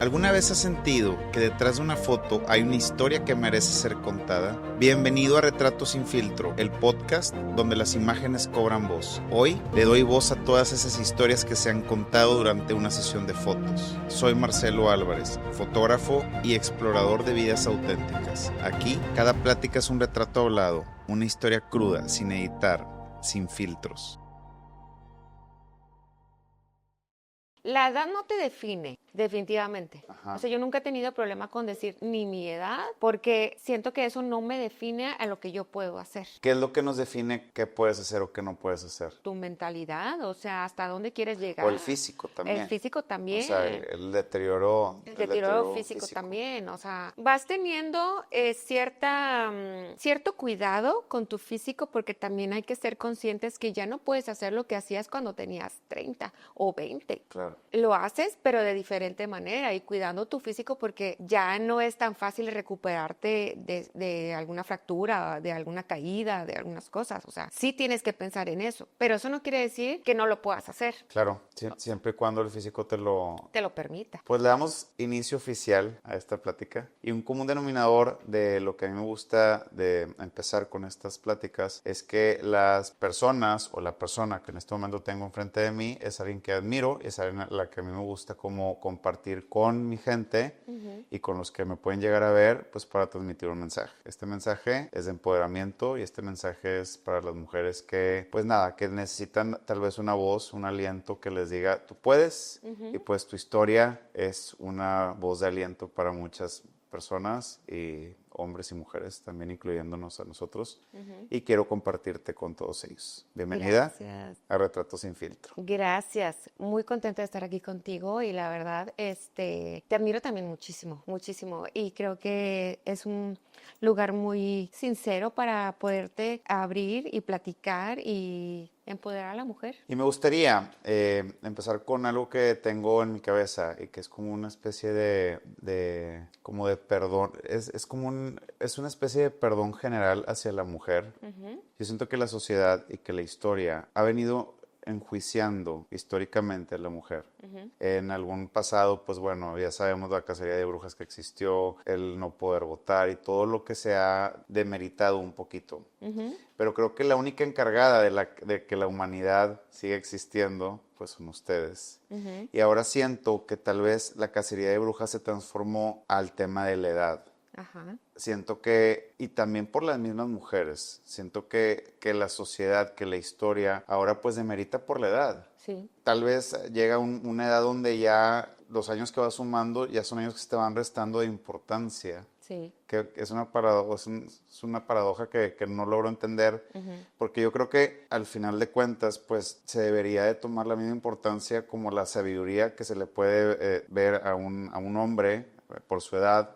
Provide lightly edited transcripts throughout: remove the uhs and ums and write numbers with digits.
¿Alguna vez has sentido que detrás de una foto hay una historia que merece ser contada? Bienvenido a Retratos sin Filtro, el podcast donde las imágenes cobran voz. Hoy le doy voz a todas esas historias que se han contado durante una sesión de fotos. Soy Marcelo Álvarez, fotógrafo y explorador de vidas auténticas. Aquí, cada plática es un retrato hablado, una historia cruda, sin editar, sin filtros. La edad no te define, definitivamente. Ajá. O sea, yo nunca he tenido problema con decir ni mi edad, porque siento que eso no me define a lo que yo puedo hacer. ¿Qué es lo que nos define qué puedes hacer o qué no puedes hacer? Tu mentalidad, o sea, hasta dónde quieres llegar. O el físico también. El físico también. O sea, el deterioro. El deterioro físico también, o sea, vas teniendo cierto cuidado con tu físico, porque también hay que ser conscientes que ya no puedes hacer lo que hacías cuando tenías 30 o 20. Claro. Lo haces, pero de diferente manera y cuidando tu físico, porque ya no es tan fácil recuperarte de alguna fractura, de alguna caída, de algunas cosas. O sea, sí tienes que pensar en eso, pero eso no quiere decir que no lo puedas hacer. Claro, siempre y cuando el físico te lo permita. Pues le damos inicio oficial a esta plática, y un común denominador de lo que a mí me gusta de empezar con estas pláticas es que las personas o la persona que en este momento tengo enfrente de mí es alguien que admiro, es alguien a la que a mí me gusta como compartir con mi gente y con los que me pueden llegar a ver, pues para transmitir un mensaje. Este mensaje es de empoderamiento y este mensaje es para las mujeres que, pues nada, que necesitan tal vez una voz, un aliento que les diga, tú puedes, y pues tu historia es una voz de aliento para muchas personas, y hombres y mujeres también, incluyéndonos a nosotros, y quiero compartirte con todos ellos. Bienvenida. Gracias. A Retratos sin Filtro. Gracias, muy contenta de estar aquí contigo y la verdad, te admiro también muchísimo, muchísimo, y creo que es un lugar muy sincero para poderte abrir y platicar y empoderar a la mujer. Y me gustaría empezar con algo que tengo en mi cabeza y que es como una especie como de perdón. Es una especie de perdón general hacia la mujer. Yo siento que la sociedad y que la historia ha venido enjuiciando históricamente a la mujer. En algún pasado, pues bueno, ya sabemos la cacería de brujas que existió, el no poder votar y todo lo que se ha demeritado un poquito. Pero creo que la única encargada de que la humanidad siga existiendo, pues son ustedes. Y ahora siento que tal vez la cacería de brujas se transformó al tema de la edad. Ajá. Siento que, y también por las mismas mujeres, siento que la sociedad, que la historia, ahora pues demerita por la edad. Sí. Tal vez llega una edad donde ya los años que vas sumando ya son años que se te van restando de importancia. Sí. Que es una paradoja que no logro entender, porque yo creo que al final de cuentas pues se debería de tomar la misma importancia como la sabiduría que se le puede ver a un hombre por su edad.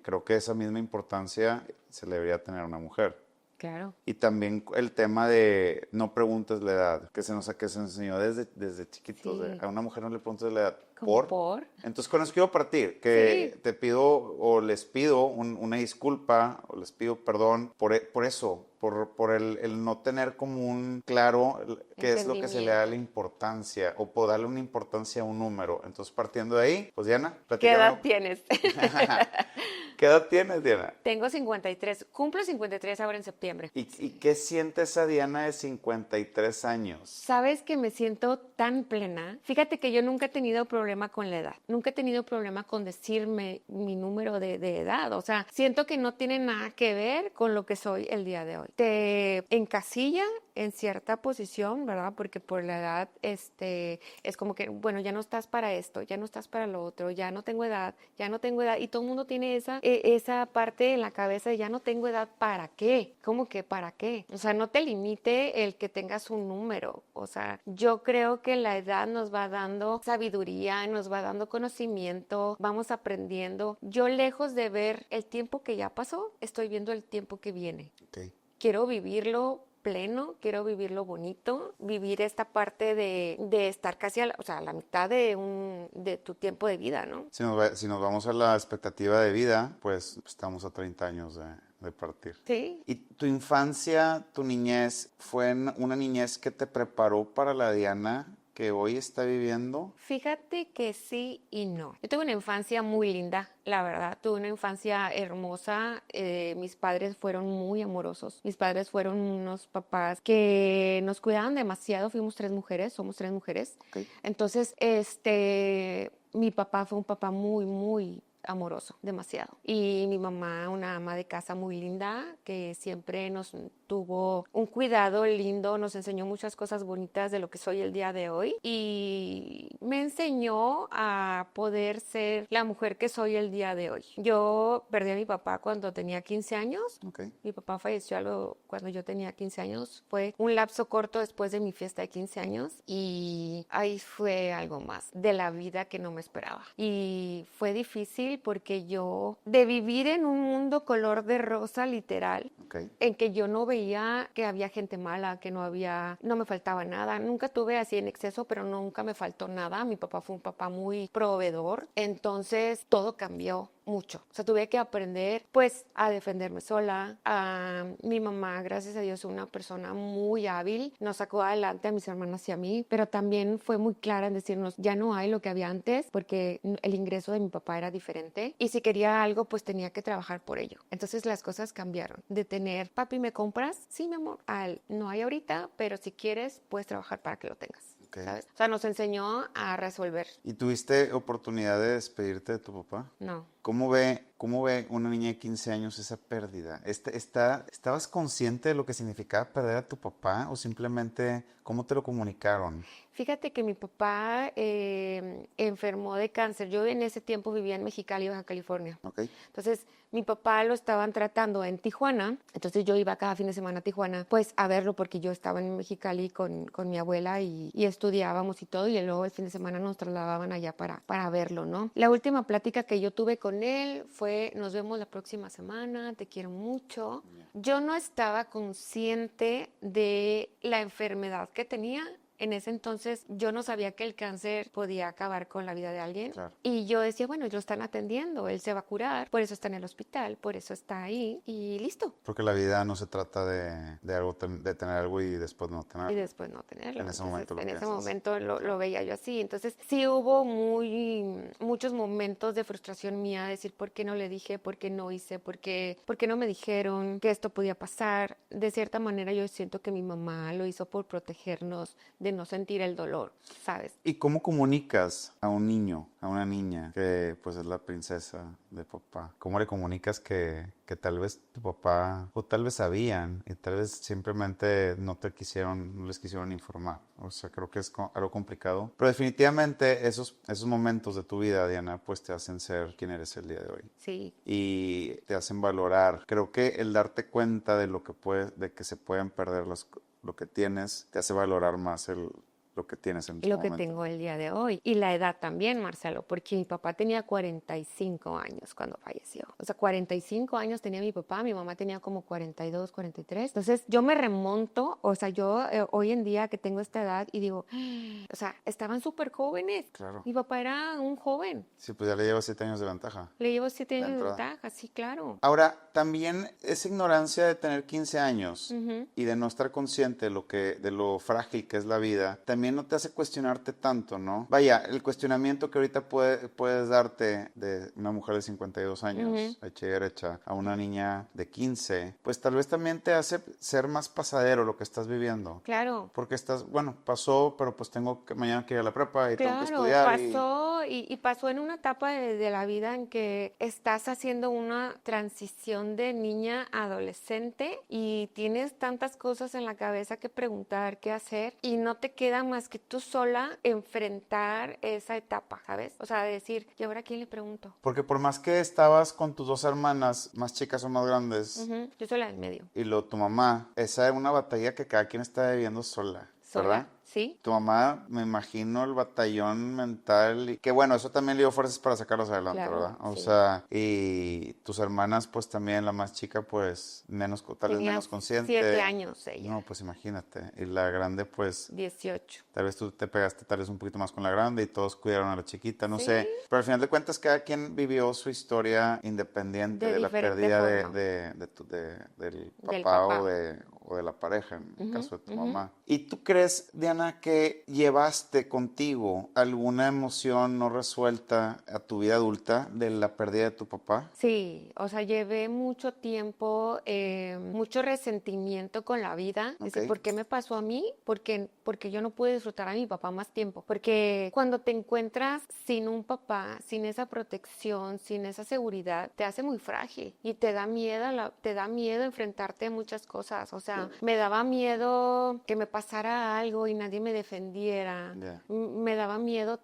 Creo que esa misma importancia se le debería tener a una mujer. Claro. Y también el tema de no preguntes la edad, que se nos enseñó desde chiquitos. Sí. A una mujer no le preguntes la edad. ¿Por? Entonces con eso quiero partir, que Sí. te pido o les pido una disculpa o les pido perdón por eso, por el no tener como un claro qué es lo que se le da la importancia o por darle una importancia a un número. Entonces partiendo de ahí, pues Diana, ¿Qué edad tienes? ¿Qué edad tienes, Diana? Tengo 53, cumplo 53 ahora en septiembre. ¿Y qué siente esa Diana de 53 años? ¿Sabes que me siento tan plena? Fíjate que yo nunca he tenido problema con la edad. Nunca he tenido problema con decirme mi número de edad. O sea, siento que no tiene nada que ver con lo que soy el día de hoy. Te encasilla en cierta posición, ¿verdad? Porque por la edad, es como que, bueno, ya no estás para esto, ya no estás para lo otro, ya no tengo edad, y todo el mundo tiene esa parte en la cabeza de ya no tengo edad, ¿para qué? ¿Cómo que para qué? O sea, no te limite el que tengas un número. O sea, yo creo que la edad nos va dando sabiduría, nos va dando conocimiento, vamos aprendiendo. Yo, lejos de ver el tiempo que ya pasó, estoy viendo el tiempo que viene. Okay. Quiero vivirlo pleno, quiero vivirlo bonito, vivir esta parte de estar casi a la mitad de tu tiempo de vida, ¿no? Si nos vamos a la expectativa de vida, pues estamos a 30 años de partir. Sí. ¿Y tu infancia, tu niñez, fue una niñez que te preparó para la Diana que hoy está viviendo? Fíjate que sí y no. Yo tuve una infancia muy linda, la verdad. Tuve una infancia hermosa. Mis padres fueron muy amorosos. Mis padres fueron unos papás que nos cuidaban demasiado. Fuimos 3 mujeres, somos 3 mujeres. Ok. Entonces, mi papá fue un papá muy, muy amoroso, demasiado. Y mi mamá, una ama de casa muy linda, que siempre nos tuvo un cuidado lindo, nos enseñó muchas cosas bonitas de lo que soy el día de hoy y me enseñó a poder ser la mujer que soy el día de hoy. Yo perdí a mi papá cuando tenía 15 años. Okay. Mi papá falleció cuando yo tenía 15 años. Fue un lapso corto después de mi fiesta de 15 años y ahí fue algo más de la vida que no me esperaba. Y fue difícil porque yo, de vivir en un mundo color de rosa literal, Okay. en que yo no veía que había gente mala, que no me faltaba nada. Nunca tuve así en exceso, pero nunca me faltó nada. Mi papá fue un papá muy proveedor. Entonces todo cambió mucho. O sea, tuve que aprender pues a defenderme sola. Mi mamá, gracias a Dios, es una persona muy hábil. Nos sacó adelante a mis hermanas y a mí, pero también fue muy clara en decirnos, ya no hay lo que había antes porque el ingreso de mi papá era diferente y si quería algo pues tenía que trabajar por ello. Entonces las cosas cambiaron. De tener, papi, ¿me compras? Sí, mi amor. No hay ahorita, pero si quieres puedes trabajar para que lo tengas. Okay. ¿Sabes? O sea, nos enseñó a resolver. ¿Y tuviste oportunidad de despedirte de tu papá? No. ¿Cómo ve una niña de 15 años esa pérdida? ¿Estabas consciente de lo que significaba perder a tu papá o simplemente cómo te lo comunicaron? Fíjate que mi papá enfermó de cáncer. Yo en ese tiempo vivía en Mexicali, Baja California. Okay. Entonces, mi papá lo estaban tratando en Tijuana. Entonces, yo iba cada fin de semana a Tijuana, pues a verlo porque yo estaba en Mexicali con mi abuela y estudiábamos y todo. Y luego el fin de semana nos trasladaban allá para verlo, ¿no? La última plática que yo tuve con él fue, nos vemos la próxima semana, te quiero mucho. Yo no estaba consciente de la enfermedad que tenía. En ese entonces yo no sabía que el cáncer podía acabar con la vida de alguien. Claro. Y yo decía, bueno, lo están atendiendo, él se va a curar, por eso está en el hospital, por eso está ahí y listo. Porque la vida no se trata de tener algo y después no tenerlo. Y después no tenerlo. En ese momento lo veía yo así. Entonces sí hubo muchos momentos de frustración mía, decir por qué no le dije, por qué no hice, por qué no me dijeron que esto podía pasar. De cierta manera yo siento que mi mamá lo hizo por protegernos de no sentir el dolor, ¿sabes? ¿Y cómo comunicas a un niño, a una niña que pues es la princesa de papá? ¿Cómo le comunicas que tal vez tu papá o tal vez sabían y tal vez simplemente no les quisieron informar? O sea, creo que es algo complicado. Pero definitivamente esos momentos de tu vida, Diana, pues te hacen ser quien eres el día de hoy. Sí. Y te hacen valorar. Creo que el darte cuenta de que se pueden perder lo que tienes, te hace valorar más lo que tienes en tu lo momento. Que tengo el día de hoy. Y la edad también, Marcelo, porque mi papá tenía 45 años cuando falleció. O sea, 45 años tenía mi papá, mi mamá tenía como 42, 43. Entonces, yo me remonto, o sea, yo hoy en día que tengo esta edad y digo, o sea, estaban súper jóvenes. Claro. Mi papá era un joven. Sí, pues ya le llevo 7 años de ventaja. Le llevo 7 años de ventaja, sí, claro. Ahora, también esa ignorancia de tener 15 años y de no estar consciente de lo frágil que es la vida, también no te hace cuestionarte tanto, ¿no? Vaya, el cuestionamiento que ahorita puedes darte de una mujer de 52 años, hecha y derecha, a una niña de 15, pues tal vez también te hace ser más pasadero lo que estás viviendo. Claro. Porque pasó, pero pues mañana que ir a la prepa y tengo que estudiar. Pasó y pasó en una etapa de la vida en que estás haciendo una transición de niña a adolescente y tienes tantas cosas en la cabeza que preguntar, qué hacer y no te queda más que tú sola enfrentar esa etapa, ¿sabes? O sea, decir, ¿y ahora a quién le pregunto? Porque por más que estabas con tus 2 hermanas, más chicas o más grandes, yo soy la del medio. Y tu mamá, esa es una batalla que cada quien está viviendo sola, ¿verdad? Sí. Tu mamá, me imagino el batallón mental y que bueno, eso también le dio fuerzas para sacarlos adelante, claro, ¿verdad? O sea, y tus hermanas, pues también, la más chica, pues tal vez menos consciente. 7 años ella. No, pues imagínate. Y la grande, pues 18. Tal vez tú te pegaste tal vez un poquito más con la grande y todos cuidaron a la chiquita, no sé. Pero al final de cuentas, cada quien vivió su historia independiente de la pérdida del papá o de la pareja, en el caso de tu mamá. ¿Y tú crees, Diana, Diana, que llevaste contigo alguna emoción no resuelta a tu vida adulta de la pérdida de tu papá? Sí, o sea, llevé mucho tiempo, mucho resentimiento con la vida. Ok. Decir, ¿por qué me pasó a mí? Porque yo no pude disfrutar a mi papá más tiempo. Porque cuando te encuentras sin un papá, sin esa protección, sin esa seguridad, te hace muy frágil y te da miedo, te da miedo enfrentarte a muchas cosas. O sea, me daba miedo que me pasara algo y nadie me defendiera. Ya. Me daba miedo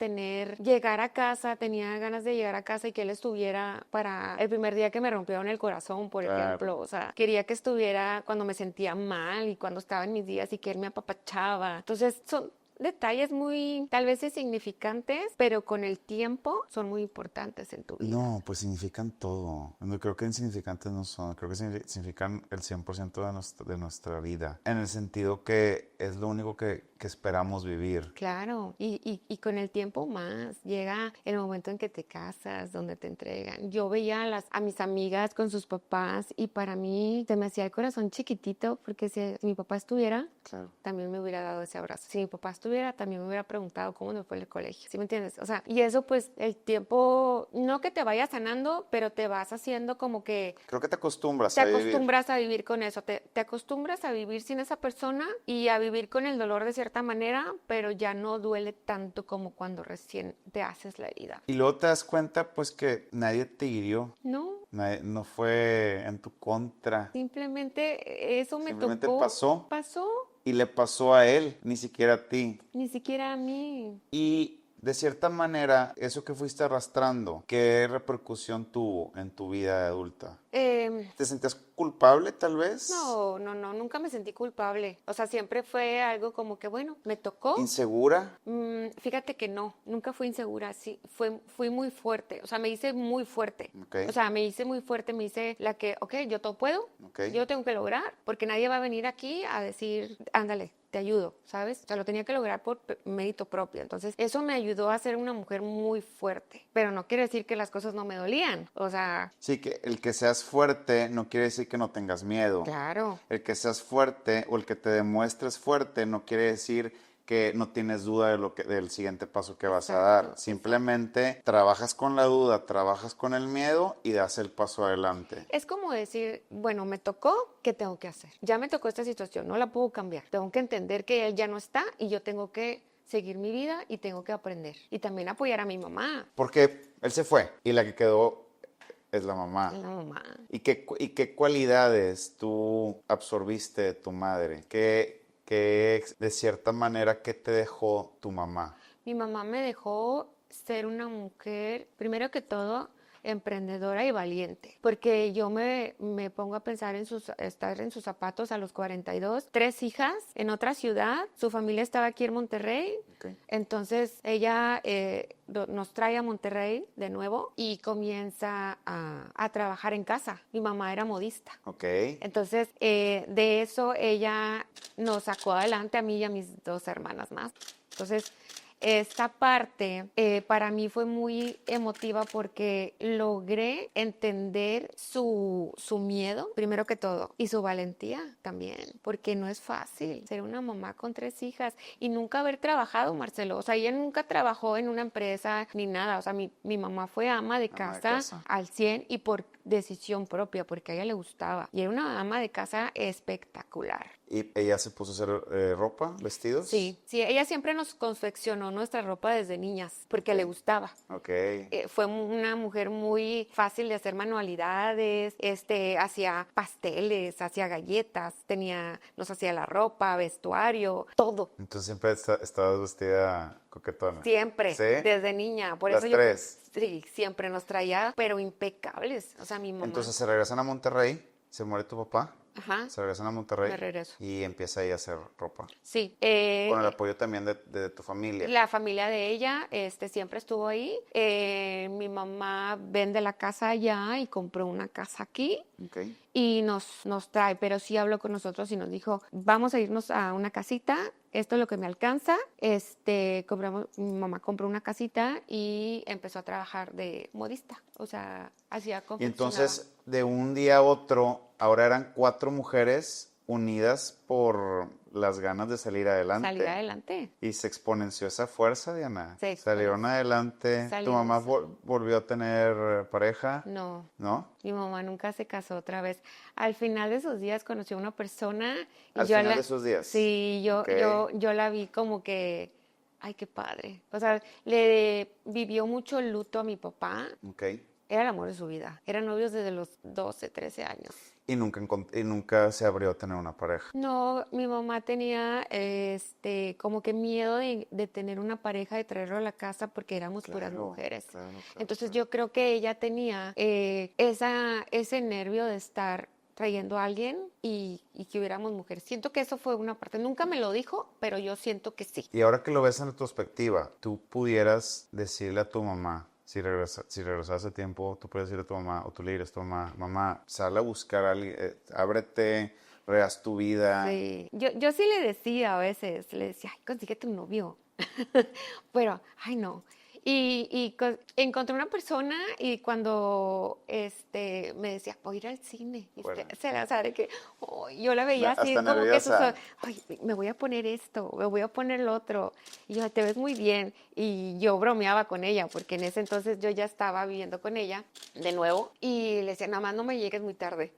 llegar a casa, tenía ganas de llegar a casa y que él estuviera para el primer día que me rompieron el corazón, por Claro. ejemplo. O sea, quería que estuviera cuando me sentía mal y cuando estaba en mis días y que él me apapachaba. Entonces, son detalles muy, tal vez insignificantes, pero con el tiempo son muy importantes en tu vida. No, pues significan todo. No creo que insignificantes no son, creo que significan el 100% de nuestra vida, en el sentido que es lo único que esperamos vivir. Claro, y con el tiempo más, llega el momento en que te casas, donde te entregan. Yo veía a mis amigas con sus papás y para mí se me hacía el corazón chiquitito porque si mi papá estuviera, Claro. también me hubiera dado ese abrazo. Si mi papá estuviera, también me hubiera preguntado cómo me fue en el colegio. ¿Sí me entiendes? O sea, y eso pues el tiempo, no que te vaya sanando, pero te vas haciendo como que Creo que te acostumbras te a vivir. acostumbras a vivir con eso, te acostumbras a vivir sin esa persona y a vivir con el dolor de cierta manera, pero ya no duele tanto como cuando recién te haces la herida. Y luego te das cuenta, pues, que nadie te hirió, No, no fue en tu contra. simplemente eso me Simplemente tocó, pasó pasó, y le pasó a él, ni siquiera a ti. ni siquiera a mí. Y de cierta manera, eso que fuiste arrastrando, ¿qué repercusión tuvo en tu vida adulta? ¿Te sentías culpable tal vez? No, nunca me sentí culpable. O sea, siempre fue algo como que, bueno, me tocó. ¿Insegura? Fíjate que no, nunca fui insegura, sí, fui muy fuerte, o sea, me hice muy fuerte. Ok. O sea, me hice muy fuerte, me hice la que, ok, yo todo puedo, Ok. yo tengo que lograr, porque nadie va a venir aquí a decir, ándale, te ayudo, ¿sabes? O sea, lo tenía que lograr por mérito propio. Entonces, eso me ayudó a ser una mujer muy fuerte, pero no quiere decir que las cosas no me dolían. O sea, Sí, que el que seas fuerte no quiere decir que no tengas miedo. claro. El que seas fuerte o el que te demuestres fuerte no quiere decir que no tienes duda del siguiente paso que vas a dar. Exacto, Simplemente trabajas con la duda, trabajas con el miedo y das el paso adelante. Es como decir, bueno, me tocó, ¿qué tengo que hacer? Ya me tocó esta situación, no la puedo cambiar. Tengo que entender que él ya no está y yo tengo que seguir mi vida y tengo que aprender. Y también apoyar a mi mamá. Porque él se fue y la que quedó es la mamá. La mamá. ¿Y qué cualidades tú absorbiste de tu madre? De cierta manera, qué te dejó tu mamá? Mi mamá me dejó ser una mujer, primero que todo, emprendedora y valiente, porque yo me pongo a pensar estar en sus zapatos a los 42, 3 hijas en otra ciudad, su familia estaba aquí en Monterrey, Okay. entonces ella nos trae a Monterrey de nuevo y comienza a trabajar en casa. Mi mamá era modista. Ok. Entonces, de eso ella nos sacó adelante a mí y a mis 2 hermanas más. Entonces, esta parte para mí fue muy emotiva porque logré entender su miedo, primero que todo, y su valentía también, porque no es fácil ser una mamá con 3 hijas y nunca haber trabajado, Marcelo. O sea, ella nunca trabajó en una empresa ni nada. O sea, mi mamá fue ama de casa al 100 y por decisión propia, porque a ella le gustaba. Y era una ama de casa espectacular. ¿Y ella se puso a hacer ropa, vestidos? Sí, ella siempre nos confeccionó nuestra ropa desde niñas, porque le gustaba. Ok. Fue una mujer muy fácil de hacer manualidades, hacía pasteles, hacía galletas, nos hacía la ropa, vestuario, todo. Entonces siempre estabas vestida coquetona. Siempre, ¿Sí? desde niña. Por Las eso tres. Sí, siempre nos traía, pero impecables. O sea, mi mamá. Entonces se regresan a Monterrey, se muere tu papá, Ajá, se regresan a Monterrey me regreso. y empieza ahí a hacer ropa. Sí. Con el apoyo también de tu familia. La familia de ella siempre estuvo ahí. Mi mamá vende la casa allá y compró una casa aquí. Okay. Y nos trae, pero sí habló con nosotros y nos dijo, vamos a irnos a una casita, esto es lo que me alcanza. Mi mamá compró una casita y empezó a trabajar de modista, o sea, hacía Y confeccionaba. entonces, de un día a otro, ahora eran 4 mujeres unidas por las ganas de salir Salir adelante. Y se exponenció esa fuerza, Diana. Se Salieron adelante. ¿Tu Salimos. mamá volvió a tener pareja? No, ¿No? mi mamá nunca se casó otra vez. Al final de sus días conoció a una persona y Al yo final de sus días. sí, Ok. yo la vi como que, ay, qué padre. O sea, le vivió mucho luto a mi papá. Ok. Era el amor de su vida. Eran novios desde los 12, 13 años. Y nunca se abrió a tener una pareja. No, mi mamá tenía como que miedo de tener una pareja, de traerlo a la casa porque éramos puras mujeres. Claro. Entonces yo creo que ella tenía ese nervio de estar trayendo a alguien y que hubiéramos mujeres. Siento que eso fue una parte. Nunca me lo dijo, pero yo siento que sí. Y ahora que lo ves en retrospectiva, tú pudieras decirle a tu mamá, si regresas a tiempo, tú puedes decirle a tu mamá, o tú le dirías a tu mamá, mamá, sal a buscar a alguien, ábrete, rehaz tu vida. Sí, yo sí le decía a veces, le decía, ay, consíguete un novio. Pero, ay, no. Encontré una persona y cuando me decía, voy a ir al cine. Y Bueno. o sea, de que yo la veía así Hasta como nerviosa. ay, me voy a poner esto, me voy a poner lo otro. Y yo, te ves muy bien. Y yo bromeaba con ella, porque en ese entonces yo ya estaba viviendo con ella de nuevo. Y le decía, nada más no me llegues muy tarde.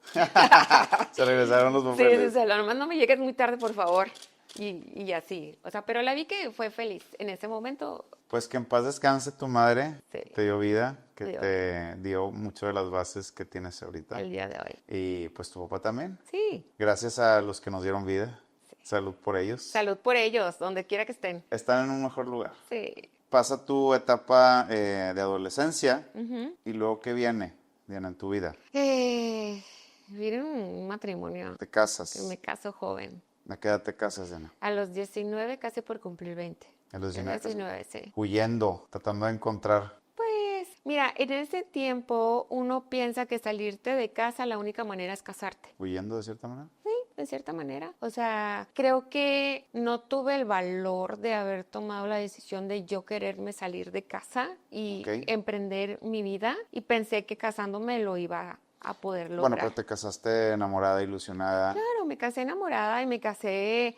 Se regresaron los Sí, papeles. nada más no me llegues muy tarde, por favor. Y así, o sea, pero la vi que fue feliz en ese momento. Pues que en paz descanse tu madre, Sí. te dio vida, que Dio te dio mucho de las bases que tienes ahorita. El día de hoy. Y pues tu papá también. Sí. Gracias a los que nos dieron vida. Sí. Salud por ellos. Salud por ellos, donde quiera que estén. Están en un mejor lugar. Sí. Pasa tu etapa de adolescencia Ujú. y luego ¿qué viene, Diana, en tu vida? Vivir en un matrimonio. Te casas. Que me caso joven. ¿A qué edad te casas, Diana? A los 19, casi por cumplir 20. A los A los 19. 19, sí. Huyendo, tratando de encontrar. Pues, mira, en ese tiempo uno piensa que salirte de casa la única manera es casarte. Huyendo de cierta manera. Sí, de cierta manera. O sea, creo que no tuve el valor de haber tomado la decisión de yo quererme salir de casa y Ok. emprender mi vida. Y pensé que casándome lo iba a poder lograr. Bueno, pero te casaste enamorada, ilusionada. Claro, me casé enamorada y me casé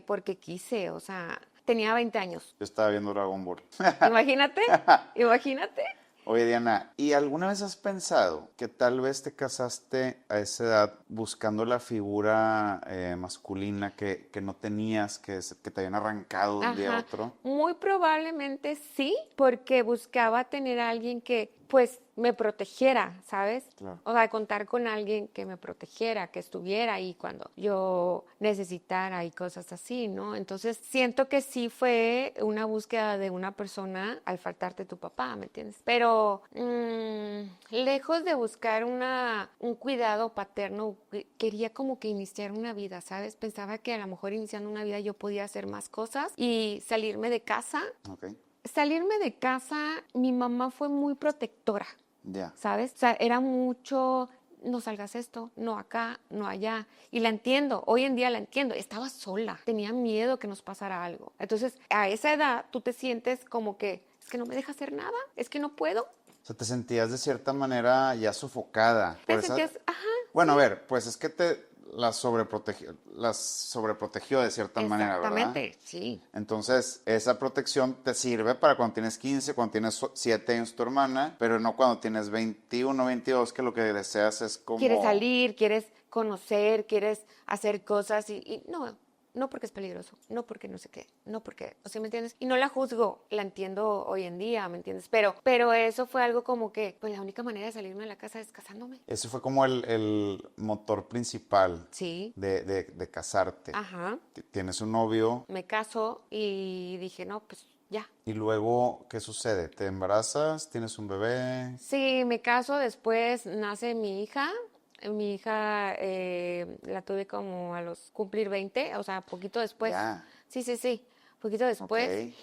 porque quise, o sea, tenía 20 años. Yo estaba viendo Dragon Ball. Imagínate, imagínate. Oye, Diana, ¿y alguna vez has pensado que tal vez te casaste a esa edad buscando la figura masculina que no tenías, que te habían arrancado de un día a Ajá. otro? Muy probablemente sí, porque buscaba tener a alguien que pues me protegiera, ¿sabes? Claro. O sea, contar con alguien que me protegiera, que estuviera ahí cuando yo necesitara y cosas así, ¿no? Entonces siento que sí fue una búsqueda de una persona al faltarte tu papá, ¿me entiendes? Pero lejos de buscar un cuidado paterno, quería como que iniciar una vida, ¿sabes? Pensaba que a lo mejor iniciando una vida yo podía hacer más cosas y salirme de casa. Ok, Salirme de casa, mi mamá fue muy protectora, ya. ¿sabes? O sea, era mucho, no salgas esto, no acá, no allá. Y la entiendo, hoy en día la entiendo. Estaba sola, tenía miedo que nos pasara algo. Entonces, a esa edad, tú te sientes como que, es que no me deja hacer nada, es que no puedo. O sea, te sentías de cierta manera ya sofocada. Te por esa- sentías, ajá, Bueno, a ver, pues es que las sobreprotegió de cierta manera, ¿verdad? exactamente, sí. Entonces, esa protección te sirve para cuando tienes 15, cuando tienes 7 años tu hermana, pero no cuando tienes 21, 22, que lo que deseas es como... Quieres salir, quieres conocer, quieres hacer cosas y no porque es peligroso, no porque no sé qué, no porque, o sea, ¿me entiendes? Y no la juzgo, la entiendo hoy en día, ¿me entiendes? Pero eso fue algo como que, pues la única manera de salirme de la casa es casándome. Ese fue como el motor principal Sí, de casarte. ajá, Tienes un novio me caso y dije, no, pues ya. y luego, ¿qué sucede? ¿Te embarazas? ¿Tienes un bebé? Sí, me caso, después nace mi hija. Mi hija la tuve como a los cumplir 20, o sea, poquito después. Ya. Sí, poquito después. Ok.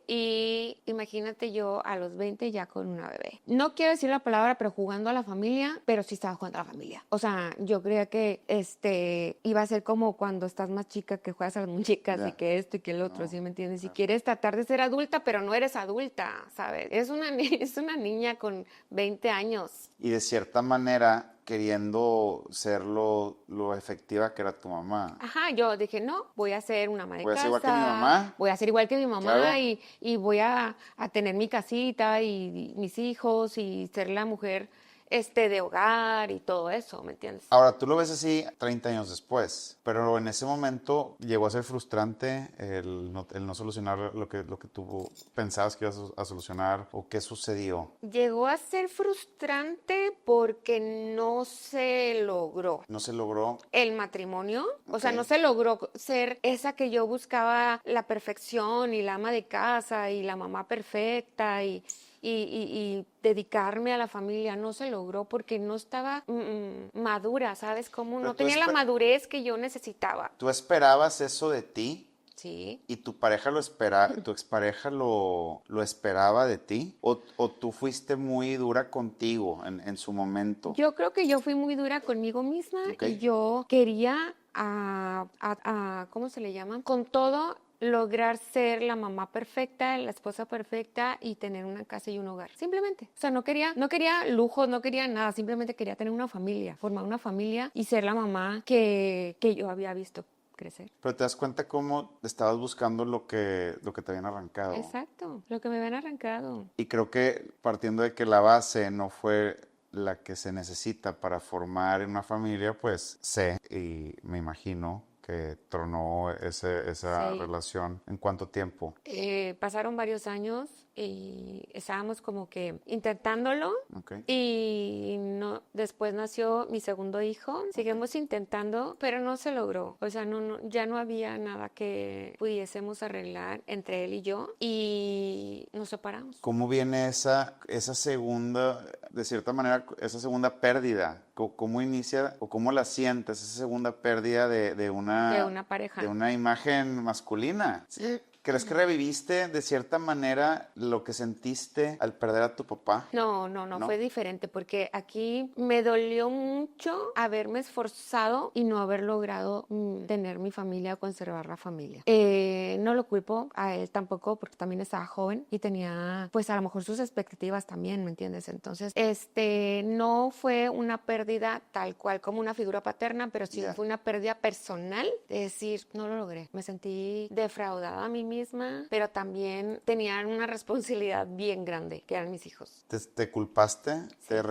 Y imagínate yo a los 20 ya con una bebé. No quiero decir la palabra, pero jugando a la familia, pero sí estaba jugando a la familia. O sea, yo creía que iba a ser como cuando estás más chica que juegas a las muñecas Ya. y que esto y que el otro, No, ¿sí me entiendes? Y claro. quieres tratar de ser adulta, pero no eres adulta, ¿sabes? Es una niña con 20 años. Y de cierta manera queriendo ser lo efectiva que era tu mamá. Ajá, yo dije, no, voy a ser una ama de Voy a casa. ser igual que mi mamá. Voy a ser igual que mi mamá Claro. y voy a tener mi casita y mis hijos y ser la mujer de hogar y todo eso, ¿me entiendes? Ahora, tú lo ves así 30 años después, pero en ese momento llegó a ser frustrante el no solucionar lo que tú pensabas que ibas a solucionar, o qué sucedió. Llegó a ser frustrante porque no se logró No se logró. el matrimonio, o sea, Ok. no se logró ser esa que yo buscaba, la perfección y la ama de casa y la mamá perfecta y dedicarme a la familia. No se logró porque no estaba madura, ¿sabes cómo? Pero No tenía la madurez que yo necesitaba. ¿Tú esperabas eso de ti? Sí. ¿Y tu pareja tu expareja lo esperaba de ti? ¿O tú fuiste muy dura contigo en su momento? Yo creo que yo fui muy dura conmigo misma Ok. y yo quería, ¿cómo se le llama? Con todo, lograr ser la mamá perfecta, la esposa perfecta y tener una casa y un hogar. Simplemente. O sea, no quería lujos, no quería nada. Simplemente quería tener una familia, formar una familia y ser la mamá que yo había visto crecer. Pero te das cuenta cómo estabas buscando lo que te habían arrancado. Exacto, lo que me habían arrancado. Y creo que partiendo de que la base no fue la que se necesita para formar una familia, pues sé y me imagino que tronó esa Sí. relación. ¿En cuánto tiempo? Pasaron varios años y estábamos como que intentándolo. Okay. Y no, después nació mi segundo hijo. Seguimos intentando, pero no se logró. O sea, ya no había nada que pudiésemos arreglar entre él y yo y nos separamos. ¿Cómo viene esa segunda, de cierta manera, esa segunda pérdida? ¿Cómo inicia o cómo la sientes, esa segunda pérdida de una pareja? De una imagen masculina. Sí. ¿Crees que reviviste de cierta manera lo que sentiste al perder a tu papá? No, fue diferente porque aquí me dolió mucho haberme esforzado y no haber logrado tener mi familia o conservar la familia. No lo culpo a él tampoco porque también estaba joven y tenía pues a lo mejor sus expectativas también, ¿me entiendes? Entonces, no fue una pérdida tal cual como una figura paterna, pero sí fue una pérdida personal de decir, no lo logré. Me sentí defraudada a mí misma, pero también tenían una responsabilidad bien grande, que eran mis hijos. ¿Te culpaste? Sí. ¿Te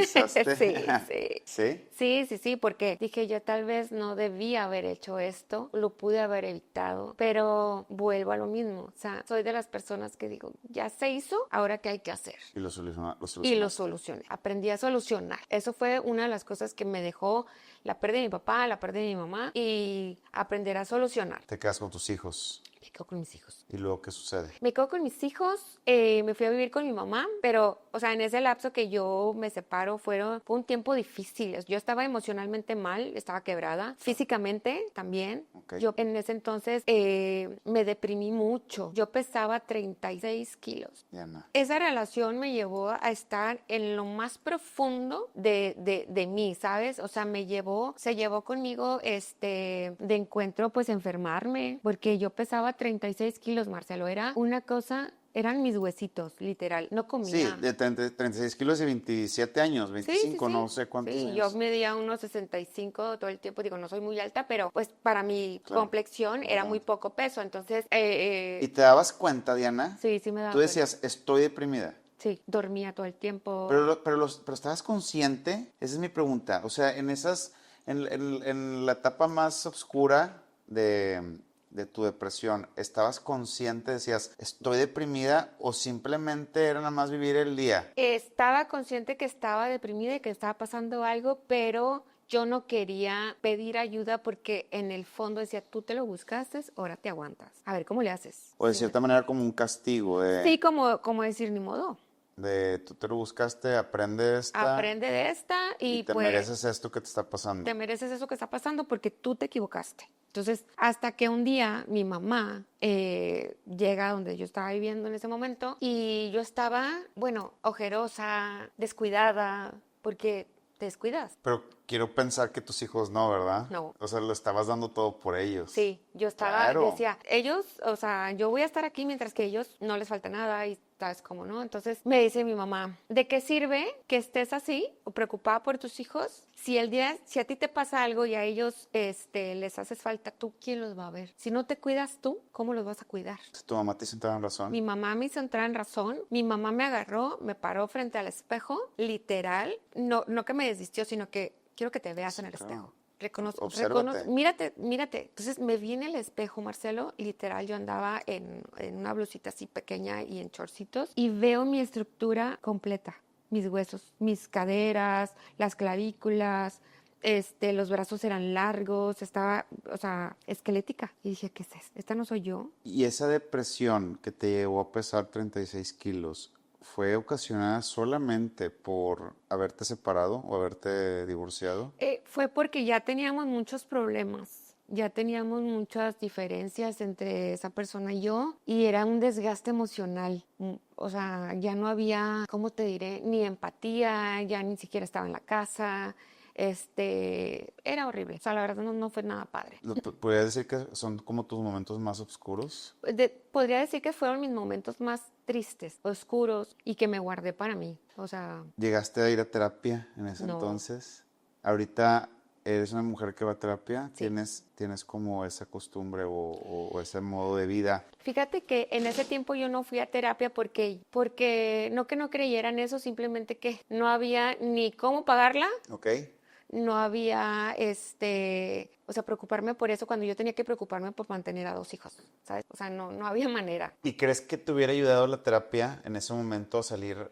rectivizaste? Sí. Sí, porque dije yo tal vez no debía haber hecho esto, lo pude haber evitado, pero vuelvo a lo mismo. O sea, soy de las personas que digo, ya se hizo, ahora qué hay que hacer. Y lo solucioné. Aprendí a solucionar. Eso fue una de las cosas que me dejó la pérdida de mi papá, la pérdida de mi mamá y aprender a solucionar. ¿Te quedas con tus hijos? Me quedo con mis hijos. ¿Y luego qué sucede? Me quedo con mis hijos, me fui a vivir con mi mamá, pero, o sea, en ese lapso que yo me separo fue un tiempo difícil. Yo estaba emocionalmente mal, estaba quebrada, físicamente también. Okay. Yo en ese entonces me deprimí mucho. Yo pesaba 36 kilos. Diana. Esa relación me llevó a estar en lo más profundo de mí, ¿sabes? O sea, se llevó conmigo de encuentro, pues, enfermarme, porque yo pesaba 36 kilos, Marcelo. Era una cosa, eran mis huesitos, literal. No comía. Sí, de 36 kilos y 27 años, 25, Sí. no sé cuántos años. Sí, yo medía unos 65 todo el tiempo. Digo, no soy muy alta, pero pues para mi complexión era muy poco peso. Entonces... ¿Y te dabas cuenta, Diana? Sí, me daba Tú decías, estoy deprimida. Sí, dormía todo el tiempo. Pero ¿estabas consciente? Esa es mi pregunta. O sea, en la etapa más oscura de tu depresión, ¿estabas consciente? Decías, ¿estoy deprimida? ¿O simplemente era nada más vivir el día? Estaba consciente que estaba deprimida y que estaba pasando algo, pero yo no quería pedir ayuda porque en el fondo decía, tú te lo buscaste, ahora te aguantas. A ver, ¿cómo le haces? O de cierta manera como un castigo. Sí, como decir, ni modo. Tú te lo buscaste, aprende de esta y te pues, mereces esto que te está pasando. Te mereces eso que está pasando porque tú te equivocaste. Entonces, hasta que un día mi mamá llega donde yo estaba viviendo en ese momento y yo estaba, ojerosa, descuidada, porque te descuidas. Pero quiero pensar que tus hijos no, ¿verdad? No. O sea, lo estabas dando todo por ellos. Sí, yo estaba, decía, ellos, o sea, yo voy a estar aquí mientras que ellos no les falta nada y ¿sabes cómo, no? Entonces me dice mi mamá, ¿de qué sirve que estés así o preocupada por tus hijos? Si a ti te pasa algo y a ellos les haces falta, ¿tú quién los va a ver? Si no te cuidas tú, ¿cómo los vas a cuidar? ¿Tu mamá te hizo entrar en razón? Mi mamá me hizo entrar en razón, mi mamá me agarró, me paró frente al espejo, literal, no que me desvistió, sino que quiero que te veas en el espejo. Obsérvate. Mírate. Entonces me vi en el espejo, Marcelo, y literal yo andaba en una blusita así pequeña y en chorcitos, y veo mi estructura completa, mis huesos, mis caderas, las clavículas, los brazos eran largos, estaba, o sea, esquelética. Y dije, ¿qué es esto? ¿Esta no soy yo? ¿Y esa depresión que te llevó a pesar 36 kilos fue ocasionada solamente por haberte separado o haberte divorciado? Fue porque ya teníamos muchos problemas, ya teníamos muchas diferencias entre esa persona y yo, y era un desgaste emocional. O sea, ya no había, ¿cómo te diré? Ni empatía, ya ni siquiera estaba en la casa. Era horrible. O sea, la verdad no fue nada padre. ¿Podrías decir que son como tus momentos más oscuros? Podría decir que fueron mis momentos más tristes, oscuros, y que me guardé para mí. O sea, ¿Llegaste a ir a terapia en ese no, entonces? Ahorita eres una mujer que va a terapia. sí. ¿Tienes como esa costumbre o ese modo de vida? Fíjate que en ese tiempo yo no fui a terapia porque no que no creyera en eso, simplemente que no había ni cómo pagarla, ¿Ok? no había, o sea, preocuparme por eso cuando yo tenía que preocuparme por mantener a 2 hijos, ¿sabes? O sea, no había manera. ¿Y crees que te hubiera ayudado la terapia en ese momento a salir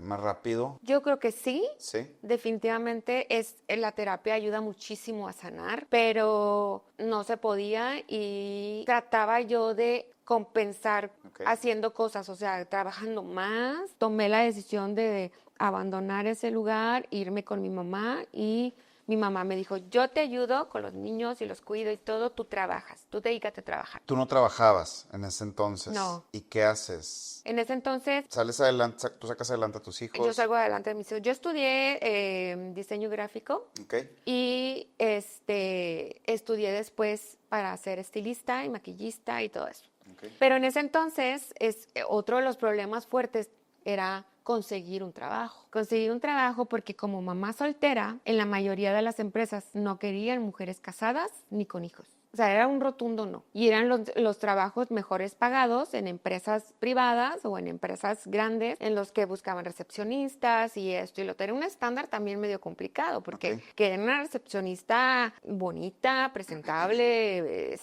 más rápido? Yo creo que sí, Sí. definitivamente la terapia ayuda muchísimo a sanar, pero no se podía y trataba yo de compensar Ok. haciendo cosas, o sea, trabajando más. Tomé la decisión de abandonar ese lugar, irme con mi mamá, y mi mamá me dijo, yo te ayudo con los niños y los cuido y todo, tú trabajas, tú dedícate a trabajar. Tú no trabajabas en ese entonces. No. ¿Y qué haces? En ese entonces ¿Sales adelante, tú sacas adelante a tus hijos? yo salgo adelante de mis hijos. Yo estudié diseño gráfico. Ok. Y estudié después para ser estilista y maquillista y todo eso. Ok. Pero en ese entonces, otro de los problemas fuertes era conseguir un trabajo. Conseguir un trabajo porque como mamá soltera, en la mayoría de las empresas no querían mujeres casadas ni con hijos. O sea, era un rotundo no. Y eran los trabajos mejores pagados en empresas privadas o en empresas grandes en los que buscaban recepcionistas y esto y lo otro. Era un estándar también medio complicado porque Ok. que era una recepcionista bonita, presentable,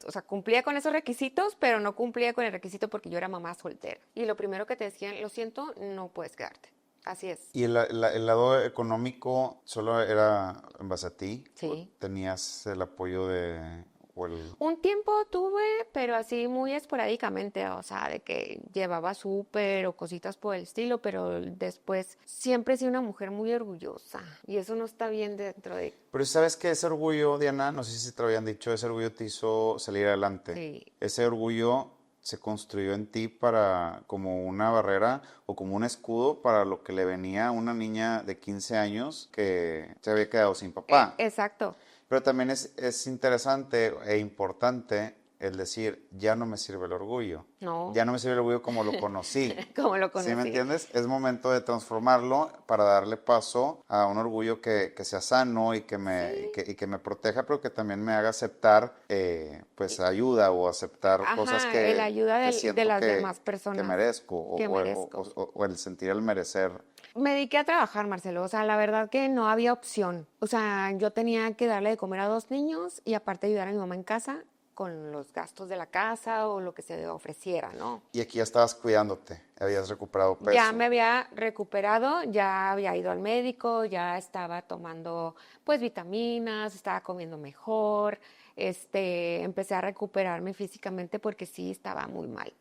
o sea, cumplía con esos requisitos, pero no cumplía con el requisito porque yo era mamá soltera. Y lo primero que te decían, lo siento, no puedes quedarte. Así es. ¿Y el lado económico solo era en base a ti? Sí. ¿Tenías el apoyo o el... Un tiempo tuve, pero así muy esporádicamente, o sea, de que llevaba súper o cositas por el estilo, pero después siempre he sido una mujer muy orgullosa y eso no está bien dentro de... Pero sabes que ese orgullo, Diana, no sé si te lo habían dicho, ese orgullo te hizo salir adelante. Sí. Ese orgullo se construyó en ti para como una barrera o como un escudo para lo que le venía a una niña de 15 años que se había quedado sin papá. Exacto. Pero también es interesante e importante el decir, ya no me sirve el orgullo. No. Ya no me sirve el orgullo como lo conocí. Como lo ¿Sí conocí. me entiendes? Es momento de transformarlo para darle paso a un orgullo que sea sano y que me proteja, pero que también me haga aceptar pues ayuda o aceptar cosas Ajá, que, la ayuda que de siento las que, demás personas. que merezco o, Que o- merezco. o el sentir el merecer. Me dediqué a trabajar, Marcelo. O sea, la verdad que no había opción. O sea, yo tenía que darle de comer a 2 niños y aparte ayudar a mi mamá en casa con los gastos de la casa o lo que se ofreciera, ¿no? Y aquí ya estabas cuidándote, habías recuperado peso. Ya me había recuperado, ya había ido al médico, ya estaba tomando pues vitaminas, estaba comiendo mejor, empecé a recuperarme físicamente porque sí estaba muy mal.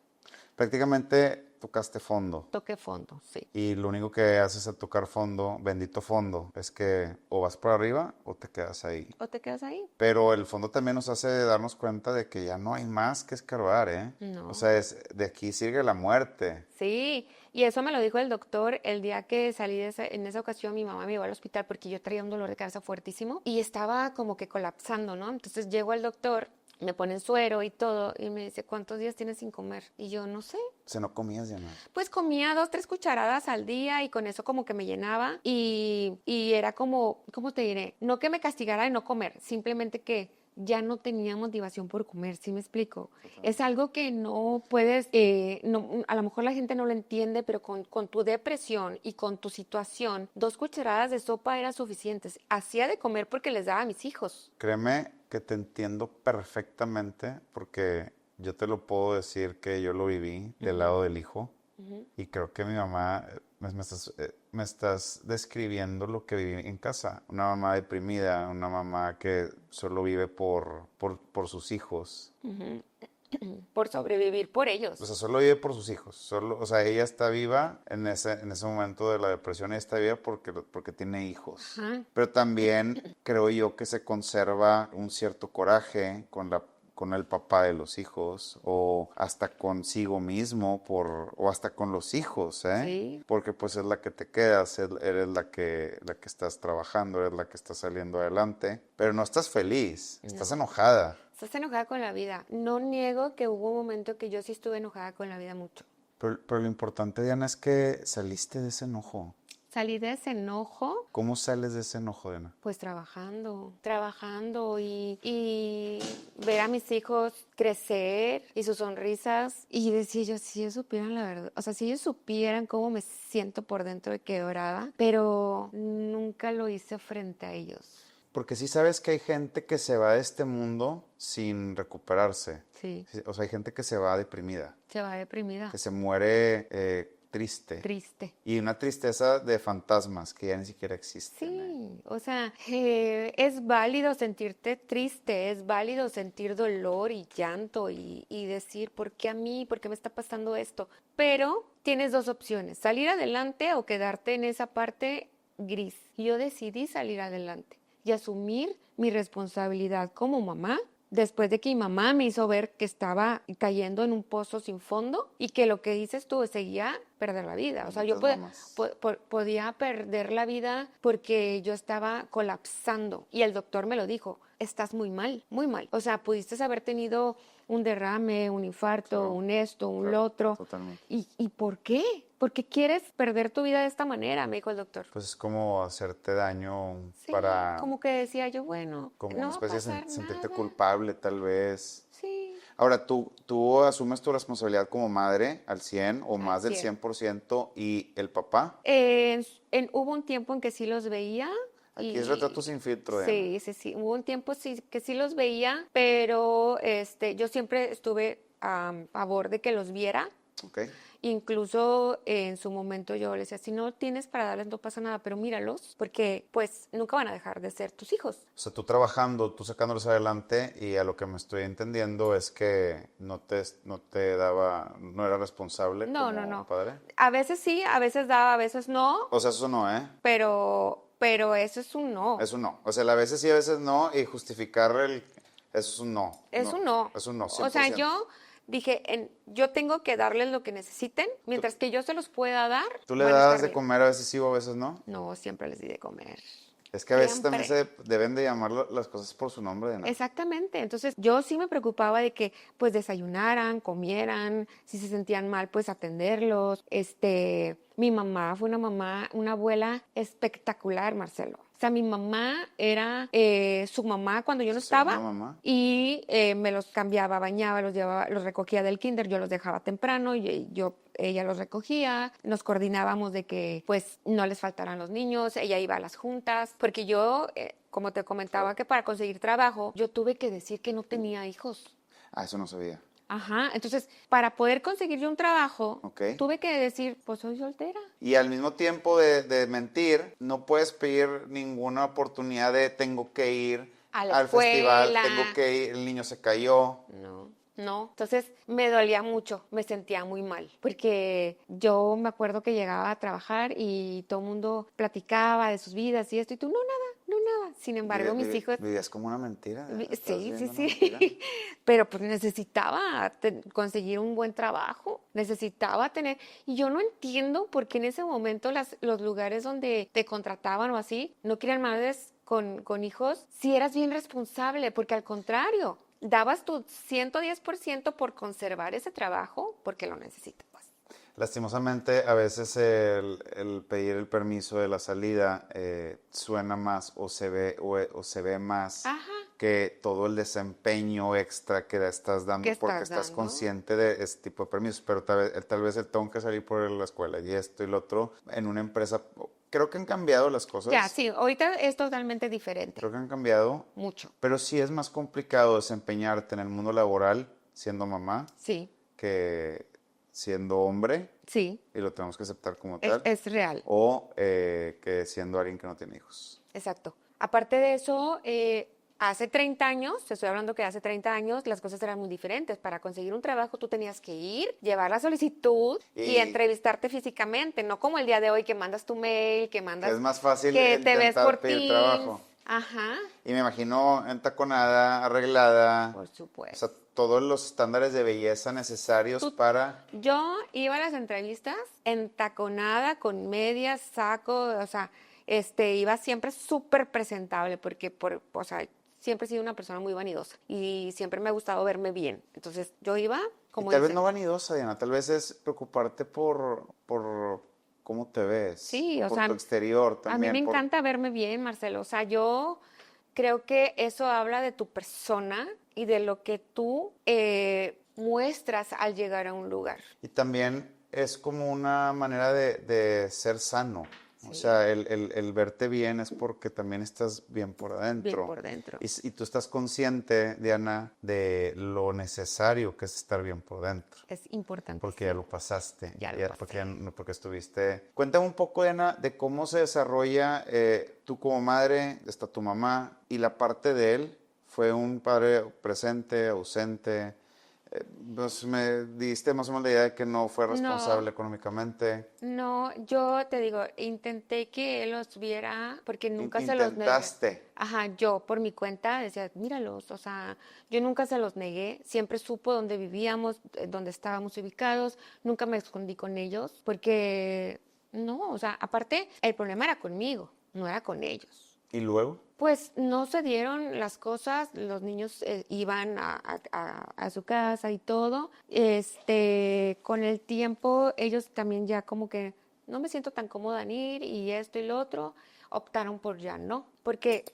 Prácticamente tocaste fondo. Toqué fondo, sí. Y lo único que haces al tocar fondo, bendito fondo, es que o vas para arriba o te quedas ahí. ¿O te quedas ahí? Pero el fondo también nos hace darnos cuenta de que ya no hay más que escarbar, ¿eh? No. O sea, de aquí sigue la muerte. Sí, y eso me lo dijo el doctor el día que salí en esa ocasión. Mi mamá me llevó al hospital porque yo traía un dolor de cabeza fuertísimo y estaba como que colapsando, ¿no? Entonces llego al doctor, me ponen suero y todo y me dice, ¿cuántos días tienes sin comer? Y yo no sé, O sea, no comías ya nada. Pues comía 2, 3 cucharadas al día y con eso como que me llenaba y era como, ¿cómo te diré? No que me castigara de no comer, simplemente que ya no tenía motivación por comer, ¿sí me explico? Es algo que no puedes, a lo mejor la gente no lo entiende, pero con tu depresión y con tu situación, 2 cucharadas de sopa eran suficientes. Hacía de comer porque les daba a mis hijos. Créeme que te entiendo perfectamente porque yo te lo puedo decir que yo lo viví del lado del hijo. Y creo que mi mamá, me estás describiendo lo que viví en casa. Una mamá deprimida, una mamá que solo vive por sus hijos. Por sobrevivir por ellos. O sea, solo vive por sus hijos. O sea, ella está viva en ese momento de la depresión. Ella está viva porque tiene hijos. Ajá. Pero también creo yo que se conserva un cierto coraje con el papá de los hijos o hasta consigo mismo o hasta con los hijos, ¿eh? Sí. Porque pues es la que te quedas, eres la que estás trabajando, eres la que está saliendo adelante, pero no estás feliz, estás enojada. Estás enojada con la vida. No niego que hubo un momento que yo sí estuve enojada con la vida mucho. Pero lo importante, Diana, es que saliste de ese enojo. Salí de ese enojo. ¿Cómo sales de ese enojo, Diana? Pues trabajando y ver a mis hijos crecer y sus sonrisas y decir yo, si ellos supieran la verdad, o sea, si ellos supieran cómo me siento por dentro de quebrada, pero nunca lo hice frente a ellos. Porque sí sabes que hay gente que se va de este mundo sin recuperarse. Sí, O sea, hay gente que se va deprimida, se va deprimida, que se muere triste. triste. Y una tristeza de fantasmas que ya ni siquiera existen. Sí, o sea, es válido sentirte triste, es válido sentir dolor y llanto y decir, ¿por qué a mí? ¿Por qué me está pasando esto? Pero tienes 2 opciones, salir adelante o quedarte en esa parte gris. Yo decidí salir adelante y asumir mi responsabilidad como mamá. Después de que mi mamá me hizo ver que estaba cayendo en un pozo sin fondo y que lo que dices tú seguía perder la vida. O sea, yo podía perder la vida porque yo estaba colapsando y el doctor me lo dijo, estás muy mal, muy mal. O sea, pudiste haber tenido un derrame, un infarto, Claro, un esto, un claro, lo otro. totalmente. ¿Y por qué? ¿Por qué quieres perder tu vida de esta manera? Me dijo el doctor. Pues es como hacerte daño Sí, para, como que decía yo, bueno, como no una va a especie de pasar sentirte nada. culpable tal vez. Sí, Ahora, ¿tú asumes tu responsabilidad como madre al 100 o al más del 100. 100% y el papá? Hubo un tiempo en que sí los veía Aquí es retrato sin filtro, Diana. sí. Hubo un tiempo sí, que sí los veía, pero yo siempre estuve a favor de que los viera. ¿Ok? Incluso en su momento yo le decía, si no tienes para darles no pasa nada, pero míralos, porque pues nunca van a dejar de ser tus hijos. O sea, tú trabajando, tú sacándolos adelante y a lo que me estoy entendiendo es que no te daba, no era responsable No, como no. padre. A veces sí, a veces daba, a veces no, O sea, eso no, ¿eh? pero eso es un no. Eso no. O sea, a veces sí, a veces no y justificar eso es un no. Es un no. Es un no, O sea, 100%. yo dije, yo tengo que darles lo que necesiten, mientras que yo se los pueda dar. ¿Tú le van a das estar de bien. comer a veces sí o a veces no? No, siempre les di de comer. Es que a veces también Siempre. se deben de llamar las cosas por su nombre, Diana. Exactamente. Entonces, yo sí me preocupaba de que pues desayunaran, comieran, si se sentían mal, pues atenderlos. Mi mamá fue una abuela espectacular, Marcelo. O sea, mi mamá era su mamá cuando yo no estaba Segunda mamá. y me los cambiaba, bañaba, los llevaba, los recogía del kinder, yo los dejaba temprano y ella los recogía, nos coordinábamos de que pues no les faltaran los niños, ella iba a las juntas, porque yo, como te comentaba, que para conseguir trabajo yo tuve que decir que no tenía hijos. Ah, eso no sabía. Ajá, entonces para poder conseguir yo un trabajo, Ok. tuve que decir, pues soy soltera. Y al mismo tiempo de mentir, no puedes pedir ninguna oportunidad de tengo que ir A la al festival, escuela. tengo que ir, el niño se cayó. No. Entonces me dolía mucho, me sentía muy mal, porque yo me acuerdo que llegaba a trabajar y todo el mundo platicaba de sus vidas y esto, y tú, no, nada. Sin embargo, mis hijos... Vivías como una mentira. Estabas Sí, viviendo una mentira. pero pues necesitaba conseguir un buen trabajo, necesitaba tener, y yo no entiendo por qué en ese momento los lugares donde te contrataban o así, no querían madres con hijos, si eras bien responsable, porque al contrario, dabas tu 110% por conservar ese trabajo porque lo necesitabas. Lastimosamente, a veces el pedir el permiso de la salida suena más o se ve más Ajá. que todo el desempeño extra que estás ¿Qué dando porque estás estás dando? consciente de este tipo de permisos, pero tal vez el tengo que salir por la escuela y esto y lo otro en una empresa. Creo que han cambiado las Ya, cosas, sí, ahorita es totalmente diferente. creo que han cambiado, Mucho. pero sí es más complicado desempeñarte en el mundo laboral siendo mamá Sí, que siendo hombre, sí, y lo tenemos que aceptar como tal, es real. o que siendo alguien que no tiene hijos. Exacto. Aparte de eso, hace 30 años, te estoy hablando que hace 30 años las cosas eran muy diferentes. Para conseguir un trabajo tú tenías que ir, llevar la solicitud y Y entrevistarte físicamente, no como el día de hoy que mandas tu mail, que que es mandas, más fácil que te ves por intentar pedir Teams. trabajo. Ajá, Y me imagino entaconada, arreglada, por o sea, supuesto. todos los estándares de belleza necesarios Tú- para... yo iba a las entrevistas entaconada, con medias, saco, o sea, iba siempre súper presentable porque, o sea, siempre he sido una persona muy vanidosa y siempre me ha gustado verme bien. Entonces, yo iba, Y como tal vez dicen, no vanidosa, Diana, tal vez es preocuparte por cómo te ves, sí, o por tu sea, exterior a mí me también, por... encanta verme bien, Marcelo. O sea, yo creo que eso habla de tu persona y de lo que tú muestras al llegar a un lugar. Y también es como una manera de ser sano. O Sí, sea, el verte bien es porque también estás bien por bien adentro. por dentro. Y tú estás consciente, Diana, de lo necesario que es estar bien por dentro. Es Porque ya importantísimo. lo pasaste. Ya lo pasé. Porque estuviste... Cuéntame un poco, Diana, de cómo se desarrolla tú como madre, está tu mamá, y la parte de él. ¿Fue un padre presente, ausente? Pues me diste más o menos la idea de que no fue No, responsable económicamente. no, yo te digo, intenté que él los viera porque nunca se los negué. Intentaste. Ajá, yo por mi cuenta decía, míralos, o sea, yo nunca se los negué, siempre supo dónde vivíamos, dónde estábamos ubicados, nunca me escondí con ellos, porque no, o sea, aparte, el problema era conmigo, no era con ellos. ¿Y luego? Pues no se dieron las cosas, los niños iban a su casa y todo. Con el tiempo ellos también ya como que no me siento tan cómoda en ir y esto y lo otro, optaron por ya no, porque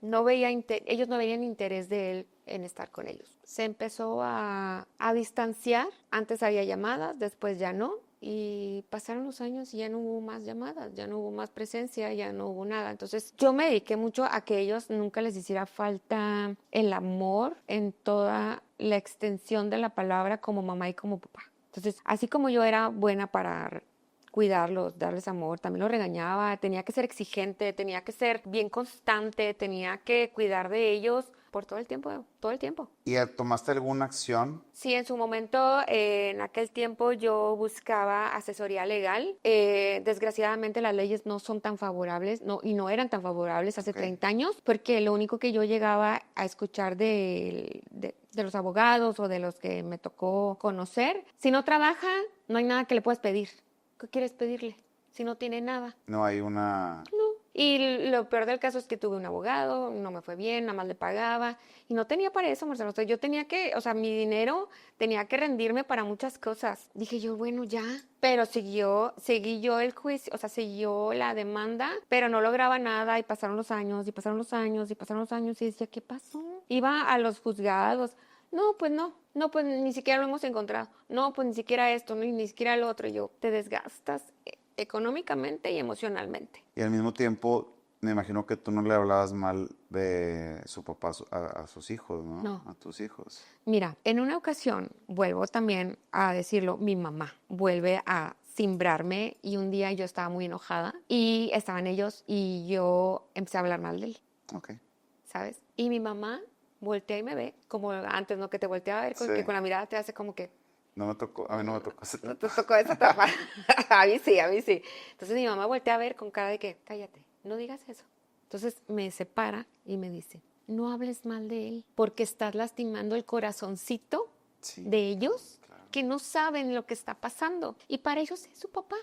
ellos no veían interés de él en estar con ellos. Se empezó a distanciar, antes había llamadas, después ya no, y pasaron los años y ya no hubo más llamadas, ya no hubo más presencia, ya no hubo nada. Entonces yo me dediqué mucho a que ellos nunca les hiciera falta el amor en toda la extensión de la palabra como mamá y como papá. Entonces, así como yo era buena para cuidarlos, darles amor, también los regañaba, tenía que ser exigente, tenía que ser bien constante, tenía que cuidar de ellos por todo el tiempo, todo el tiempo. ¿Y tomaste alguna acción? Sí, en su momento, en aquel tiempo yo buscaba asesoría legal. Desgraciadamente las leyes no son tan favorables, no, y no eran tan favorables hace Ok. 30 años, porque lo único que yo llegaba a escuchar de los abogados o de los que me tocó conocer, si no trabaja, no hay nada que le puedas pedir. ¿Qué quieres pedirle si no tiene nada? No hay una... No. Y lo peor del caso es que tuve un abogado, no me fue bien, nada más le pagaba y no tenía para eso, Marcelo. O sea, yo tenía que, o sea, mi dinero tenía que rendirme para muchas cosas. Dije yo, bueno, ya. Pero seguí yo el juicio, o sea, siguió la demanda, pero no lograba nada y pasaron los años y pasaron los años y pasaron los años y decía, ¿qué pasó? Iba a los juzgados. No, pues no, no, pues ni siquiera lo hemos encontrado. No, pues ni siquiera esto, ni siquiera lo otro. Y yo, te desgastas económicamente y emocionalmente. Y al mismo tiempo, me imagino que tú no le hablabas mal de su papá a sus hijos, ¿no? No. A tus hijos. Mira, en una ocasión, vuelvo también a decirlo, mi mamá vuelve a cimbrarme y un día yo estaba muy enojada y estaban ellos y yo empecé a hablar mal de él, Ok. ¿sabes? Y mi mamá voltea y me ve, como antes, ¿no? Que te voltea a ver, Sí. que con la mirada te hace como que, No me tocó, a mí no me tocó ese no tiempo. te tocó esa etapa. A mí sí, a mí sí. Entonces mi mamá voltea a ver con cara de que, cállate, no digas eso. Entonces me separa y me dice, no hables mal de él, porque estás lastimando el corazoncito Sí, de ellos claro. que no saben lo que está pasando. Y para ellos es su papá.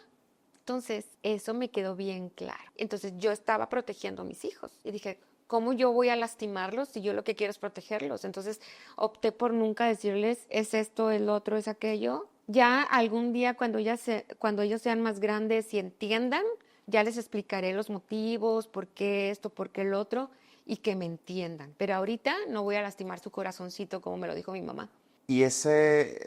Entonces, eso me quedó bien claro. Entonces, yo estaba protegiendo a mis hijos. Y dije, ¿cómo yo voy a lastimarlos si yo lo que quiero es protegerlos? Entonces, opté por nunca decirles, es esto, es lo otro, es aquello. Ya algún día cuando ellos sean más grandes y entiendan, ya les explicaré los motivos, por qué esto, por qué el otro, y que me entiendan. Pero ahorita no voy a lastimar su corazoncito como me lo dijo mi mamá. ¿Y ese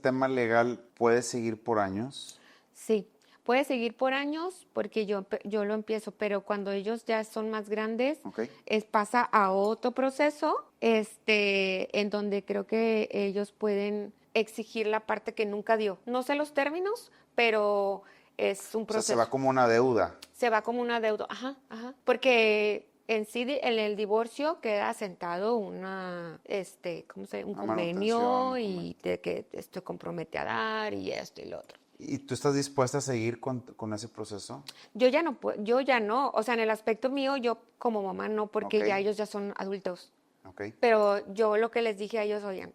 tema legal puede seguir por años? Sí, puede seguir por años porque yo lo empiezo, pero cuando ellos ya son más grandes, Ok. pasa a otro proceso, en donde creo que ellos pueden exigir la parte que nunca dio. No sé los términos, pero es un O sea, se proceso. va como una deuda. Se va como una deuda, ajá, ajá, porque en sí en el divorcio queda sentado ¿cómo se dice? Un Una manutención, convenio y de que esto compromete a dar y esto y lo otro. ¿Y tú estás dispuesta a seguir con ese proceso? Yo ya no, o sea, en el aspecto mío, yo como mamá no, porque Ok. ya ellos ya son adultos. Ok. Pero yo lo que les dije a ellos, oigan,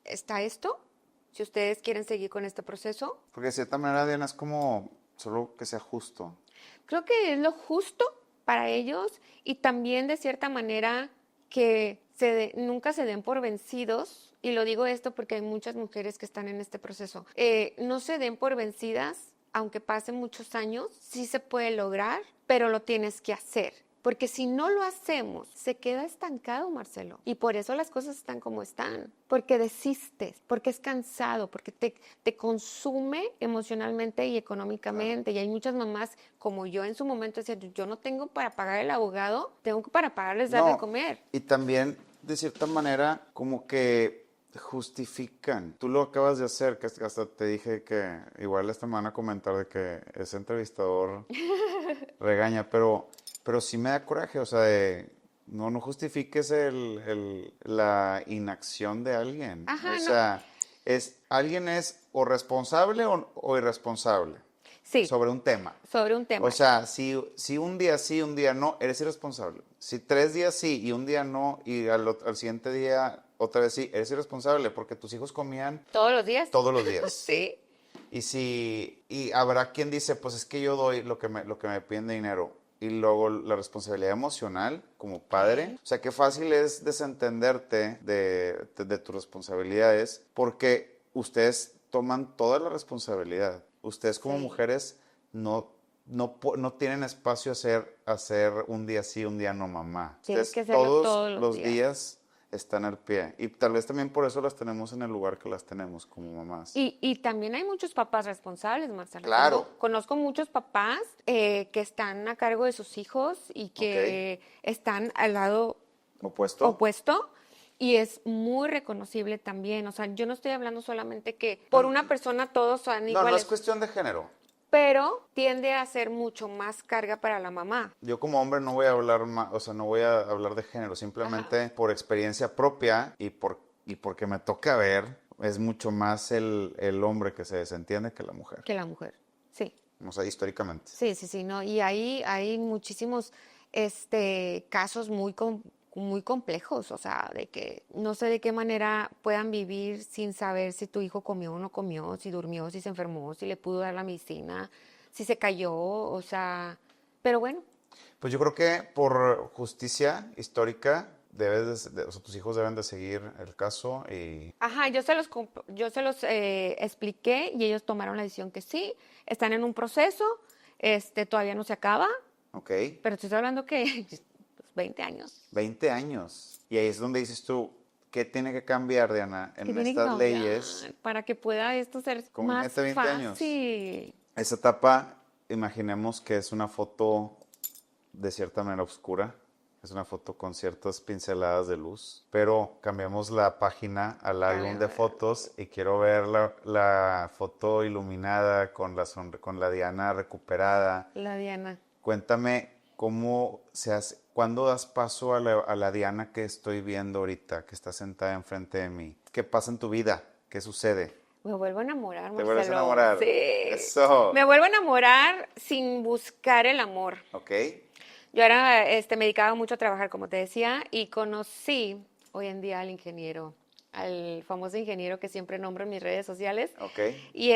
¿está esto? Si ustedes quieren seguir con este proceso, Porque de cierta manera, Diana, es como solo que sea justo. creo que es lo justo para ellos y también de cierta manera que nunca se den por vencidos. Y lo digo esto porque hay muchas mujeres que están en este proceso. No se den por vencidas, aunque pasen muchos años, sí se puede lograr, pero lo tienes que hacer. Porque si no lo hacemos, se queda estancado, Marcelo. Y por eso las cosas están como están. Porque desistes, porque es cansado, porque te consume emocionalmente y económicamente. Y hay muchas mamás, como yo en su momento, decían, yo no tengo para pagar el abogado, tengo para pagarles dar de No, comer. y también, de cierta manera, como que justifican. Tú lo acabas de hacer, que hasta te dije que igual esta me van a comentar de que ese entrevistador regaña, pero sí me da coraje, o sea, no justifiques la inacción de alguien. O Ajá, no. sea, alguien es o responsable o irresponsable Sí, sobre un tema. sobre un O tema. sea, si un día sí, un día no, eres irresponsable. Si 3 días sí y un día no, y al siguiente día otra vez sí, eres irresponsable porque tus hijos comían ¿Todos los días? todos los días. Sí. Y habrá quien dice, pues es que yo doy lo que me piden de dinero. Y luego la responsabilidad emocional como padre. O sea, qué fácil es desentenderte de tus responsabilidades porque ustedes toman toda la responsabilidad. Ustedes como Sí. mujeres no tienen espacio a hacer un día sí, un día no, mamá. Tienes Ustedes que hacerlo todos todos los los días. días están al pie. Y tal vez también por eso las tenemos en el lugar que las tenemos como mamás. Y también hay muchos papás responsables, Marcelo. Claro. Conozco muchos papás que están a cargo de sus hijos y que están al lado ¿Opuesto? opuesto y es muy reconocible también. O sea, yo no estoy hablando solamente que por una persona todos son No, iguales, no es cuestión de género. pero tiende a ser mucho más carga para la mamá. Yo como hombre no voy a hablar o sea, no voy a hablar de género, simplemente por experiencia propia y porque me toca ver, es mucho más el hombre que se desentiende que la mujer. Que la mujer. Sí. O sea, históricamente. Sí, sí, sí, no. Y ahí hay muchísimos casos muy complejos, o sea, de que no sé de qué manera puedan vivir sin saber si tu hijo comió o no comió, si durmió, si se enfermó, si le pudo dar la medicina, si se cayó, o sea, pero bueno, Pues yo creo que por justicia histórica o sea, tus hijos deben de seguir el caso y... ajá, yo se los expliqué y ellos tomaron la decisión que sí, están en un proceso, todavía no se acaba, Ok, pero estoy hablando que 20 años. 20 años. Y ahí es donde dices tú, ¿qué tiene que cambiar, Diana, Que en tiene que estas cambiar leyes? para que pueda esto ser Como más mete 20 años. fácil. Esa etapa, imaginemos que es una foto de cierta manera oscura. Es una foto con ciertas pinceladas de luz. Pero cambiamos la página al álbum de fotos y quiero ver la foto iluminada con la Diana recuperada. La Diana. Cuéntame cómo se hace, cuándo das paso a la Diana que estoy viendo ahorita, que está sentada enfrente de mí. ¿Qué pasa en tu vida? ¿Qué sucede? Me vuelvo a enamorar, ¿Te Marcelo. vuelves a enamorar? Sí. Eso. Me vuelvo a enamorar sin buscar el amor. Ok. Yo ahora me dedicaba mucho a trabajar, como te decía, y conocí hoy en día al ingeniero, al famoso ingeniero que siempre nombro en mis redes sociales. Ok. Y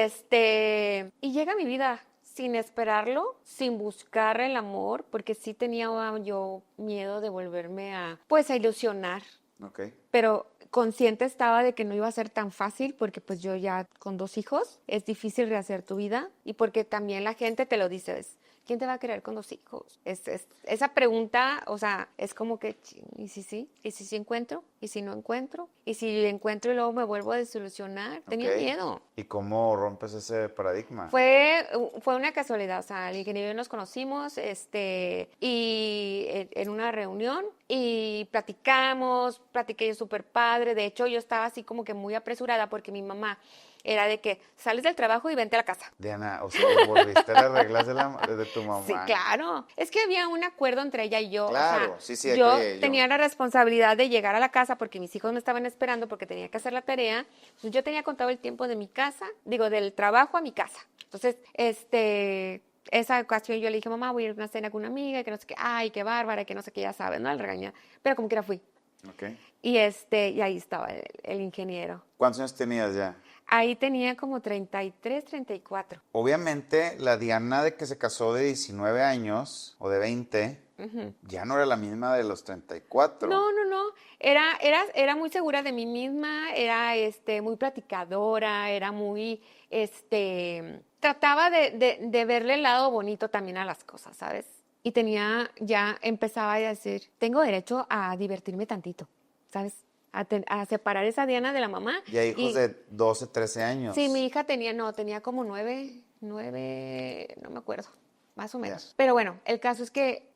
llega a mi vida sin esperarlo, sin buscar el amor, porque sí tenía yo miedo de volverme a, pues, a ilusionar. Ok. Pero consciente estaba de que no iba a ser tan fácil porque pues yo ya con 2 hijos es difícil rehacer tu vida y porque también la gente te lo dice, ¿quién te va a querer con 2 hijos? Esa pregunta, o sea, es como que, ¿y si sí? ¿Y si sí encuentro? ¿Y si no encuentro? ¿Y si encuentro y luego me vuelvo a desilusionar? Tenía Ok. miedo. ¿Y cómo rompes ese paradigma? Fue una casualidad, o sea, el ingeniero y yo nos conocimos, y en una reunión y platiqué yo súper padre. De hecho, yo estaba así como que muy apresurada porque mi mamá era de que sales del trabajo y vente a la casa. Diana, o sea, volviste a las reglas de tu Sí, mamá. claro. Es que había un acuerdo entre ella y yo. O sea, Claro, sí, sí, yo oye, tenía la responsabilidad de llegar a la casa porque mis hijos me estaban esperando porque tenía que hacer la tarea. Entonces, yo tenía contado el tiempo de mi casa, digo, del trabajo a mi casa. Entonces, esa ocasión yo le dije, mamá, voy a ir a una cena con una amiga, que no sé qué, ay, qué bárbara, que no sé qué, ya sabes, ¿no? El regaño. Pero como quiera fui. Ok. Y ahí estaba el ingeniero. ¿Cuántos años tenías ya? Ahí tenía como 33, 34. Obviamente, la Diana de que se casó de 19 años o de 20, ya no era la misma de los 34. No, no, no. Era muy segura de mí misma, era muy platicadora, era muy, trataba de verle el lado bonito también a las cosas, ¿sabes? Y empezaba a decir, tengo derecho a divertirme tantito, ¿sabes? A separar esa Diana de la mamá. Y hay hijos Y de 12, 13 sí, mi años. hija tenía como 9, no me acuerdo, más o Ya. menos. Pero bueno, el caso es que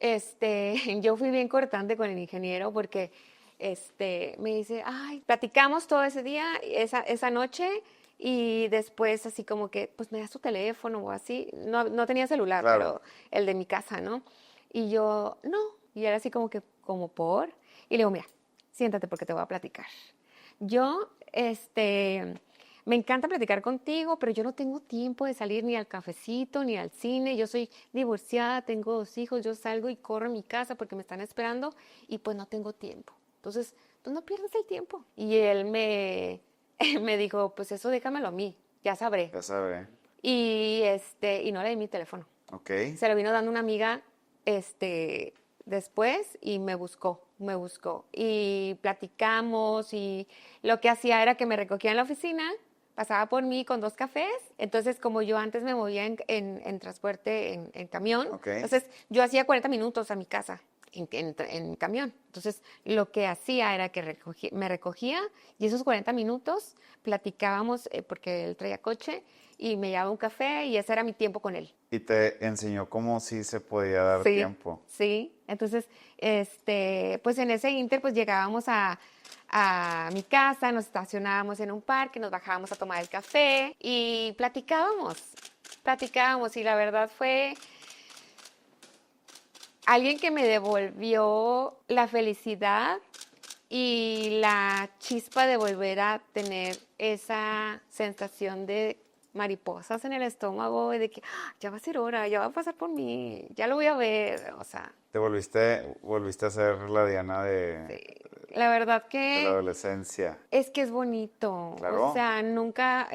yo fui bien cortante con el ingeniero porque me dice, ay, platicamos todo ese día, esa noche, y después así como que, pues me das tu teléfono o así. No, no tenía celular, Claro. pero el de mi casa, ¿no? Y yo, no. Y era así como que, como por. Y le digo, mira, siéntate porque te voy a platicar. Yo, me encanta platicar contigo, pero yo no tengo tiempo de salir ni al cafecito ni al cine. Yo soy divorciada, tengo 2 hijos, yo salgo y corro a mi casa porque me están esperando y pues no tengo tiempo. Entonces, pues no pierdas el tiempo. Y él me dijo, pues eso déjamelo a mí, ya sabré. Ya sabe. Y no le di mi teléfono. Ok. Se lo vino dando una amiga, después y me buscó y platicamos y lo que hacía era que me recogía en la oficina, pasaba por mí con 2 cafés, entonces como yo antes me movía en transporte, en camión, Ok. entonces yo hacía 40 minutos a mi casa en camión, entonces lo que hacía era que me recogía y esos 40 minutos platicábamos, porque él traía coche y me llevaba un café y ese era mi tiempo con él. Y te enseñó cómo sí se podía dar Sí, tiempo. sí. Entonces, pues en ese inter, pues llegábamos a mi casa, nos estacionábamos en un parque, nos bajábamos a tomar el café y platicábamos y la verdad fue alguien que me devolvió la felicidad y la chispa de volver a tener esa sensación de mariposas en el estómago y de que ya va a ser hora, ya va a pasar por mí, ya lo voy a ver, o sea, Te volviste a ser la Diana sí. La verdad de la que adolescencia. es que es bonito, o Claro. sea, nunca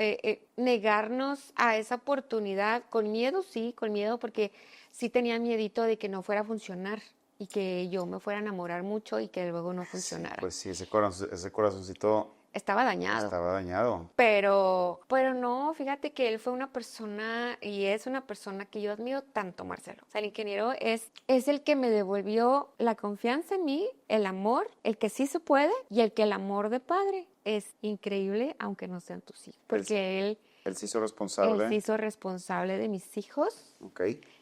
negarnos a esa oportunidad, con miedo, sí, con miedo, porque sí tenía miedito de que no fuera a funcionar y que yo me fuera a enamorar mucho y que luego no Sí, funcionara. pues sí, ese corazoncito Estaba dañado. estaba dañado. Pero no, fíjate que él fue una persona y es una persona que yo admiro tanto, Marcelo. O sea, el ingeniero es el que me devolvió la confianza en mí, el amor, el que sí se puede y el amor de padre es increíble, aunque no sean tus hijos. Porque Él se hizo él responsable. se hizo responsable de mis hijos Ok.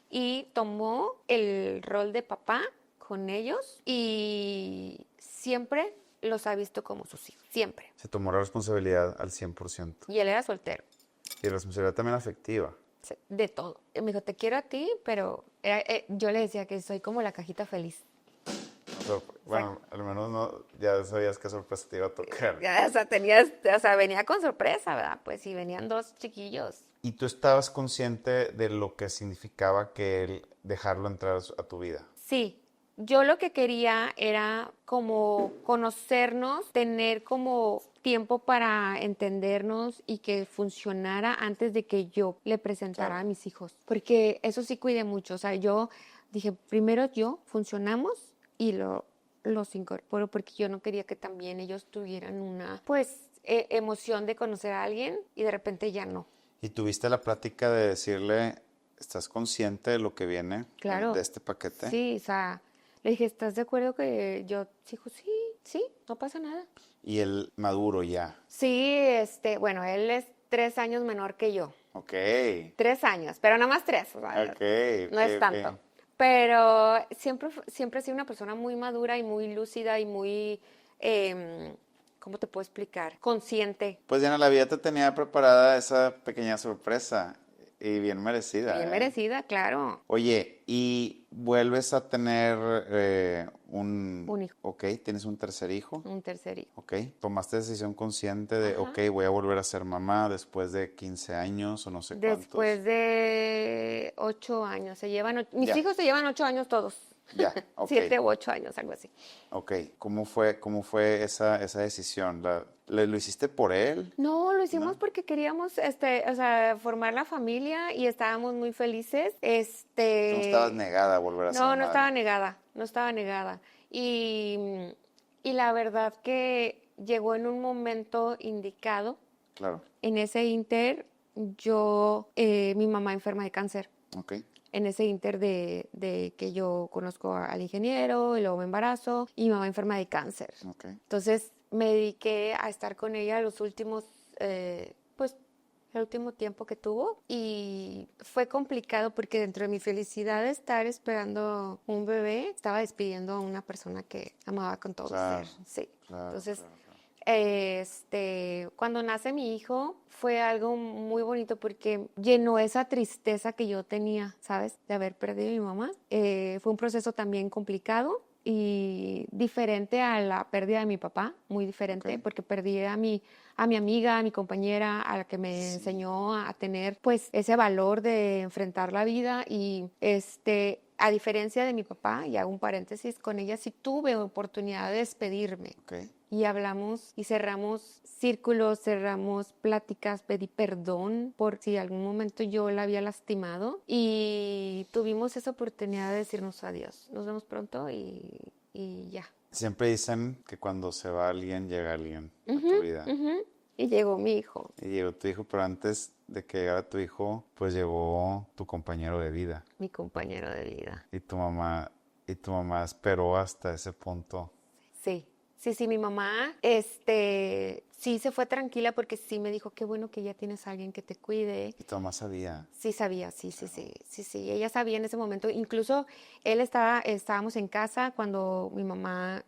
y tomó el rol de papá con ellos y siempre los ha visto como sus hijos, siempre. Se tomó la responsabilidad al 100%. Y él era soltero. Y responsabilidad también afectiva. De todo. Me dijo, te quiero a ti, pero yo le decía que soy como la cajita feliz. Bueno, al menos no, ya sabías qué sorpresa te iba a tocar. O sea, venía con sorpresa, ¿verdad? Pues sí, venían 2 chiquillos. ¿Y tú estabas consciente de lo que significaba que él dejarlo entrar a tu vida? Sí, yo lo que quería era como conocernos, tener como tiempo para entendernos y que funcionara antes de que yo le presentara Claro. a mis hijos. Porque eso sí cuidé mucho. O sea, yo dije, primero yo funcionamos y los incorporo porque yo no quería que también ellos tuvieran una, pues, emoción de conocer a alguien y de repente ya no. ¿Y tuviste la plática de decirle, estás consciente de lo que viene Claro. de este paquete? Sí, o sea, le dije, ¿estás de acuerdo que yo? Dijo, sí, sí, no pasa nada. Y él maduro ya. Sí, bueno, él es 3 años menor que yo. Ok. 3 años, pero nada más 3, o sea, Ok, no es ok. tanto. Pero siempre he sido una persona muy madura y muy lúcida y muy, ¿cómo te puedo explicar? Consciente. Pues Diana, la vida te tenía preparada esa pequeña sorpresa y bien merecida, Bien ¿eh? merecida, claro. Oye, y vuelves a tener Un hijo, Ok, tienes un tercer hijo. un tercer hijo. Ok, tomaste decisión consciente de, Ajá. ok, voy a volver a ser mamá después de 15 años o no sé cuántos. Después de 8 años, mis Ya, hijos se llevan 8 años todos. ya, ok, 7 u 8 años, algo así. ok. ¿Cómo fue esa decisión? ¿Lo hiciste por él? No, lo hicimos ¿No? porque queríamos, o sea, formar la familia y estábamos muy felices. Tú no estabas negada a volver a ser No, no estaba madre. negada, no estaba negada. Y, y la verdad que llegó en un momento indicado. Claro, En ese inter, mi mamá enferma de cáncer. ok, En ese inter de que yo conozco al ingeniero y luego me embarazo y mi mamá enferma de cáncer. ok. Entonces me dediqué a estar con ella pues el último tiempo que tuvo y fue complicado porque dentro de mi felicidad de estar esperando un bebé, estaba despidiendo a una persona que amaba con todo Claro, ser. Sí. claro, Entonces, claro, claro. cuando nace mi hijo fue algo muy bonito porque llenó esa tristeza que yo tenía, ¿sabes? De haber perdido a mi mamá. Fue un proceso también complicado y diferente a la pérdida de mi papá, muy diferente, Ok. porque perdí a mi amiga, a mi compañera, a la que me Sí. enseñó a tener pues ese valor de enfrentar la vida y a diferencia de mi papá, y hago un paréntesis, con ella sí tuve oportunidad de despedirme. Ok. Y hablamos y cerramos círculos, cerramos pláticas, pedí perdón por si algún momento yo la había lastimado y tuvimos esa oportunidad de decirnos adiós. Nos vemos pronto y ya. Siempre dicen que cuando se va alguien, llega alguien a Ujú, tu vida. ujú. Y llegó mi hijo, Y llegó tu hijo, pero antes de que llegara tu hijo, pues llegó tu compañero de vida. mi compañero de vida. Y tu mamá esperó hasta ese punto. Sí, sí, mi mamá, sí se fue tranquila porque sí me dijo, qué bueno que ya tienes a alguien que te cuide. Y tu mamá sabía. Sí sabía, sí. Ella sabía en ese momento. Incluso estábamos en casa cuando mi mamá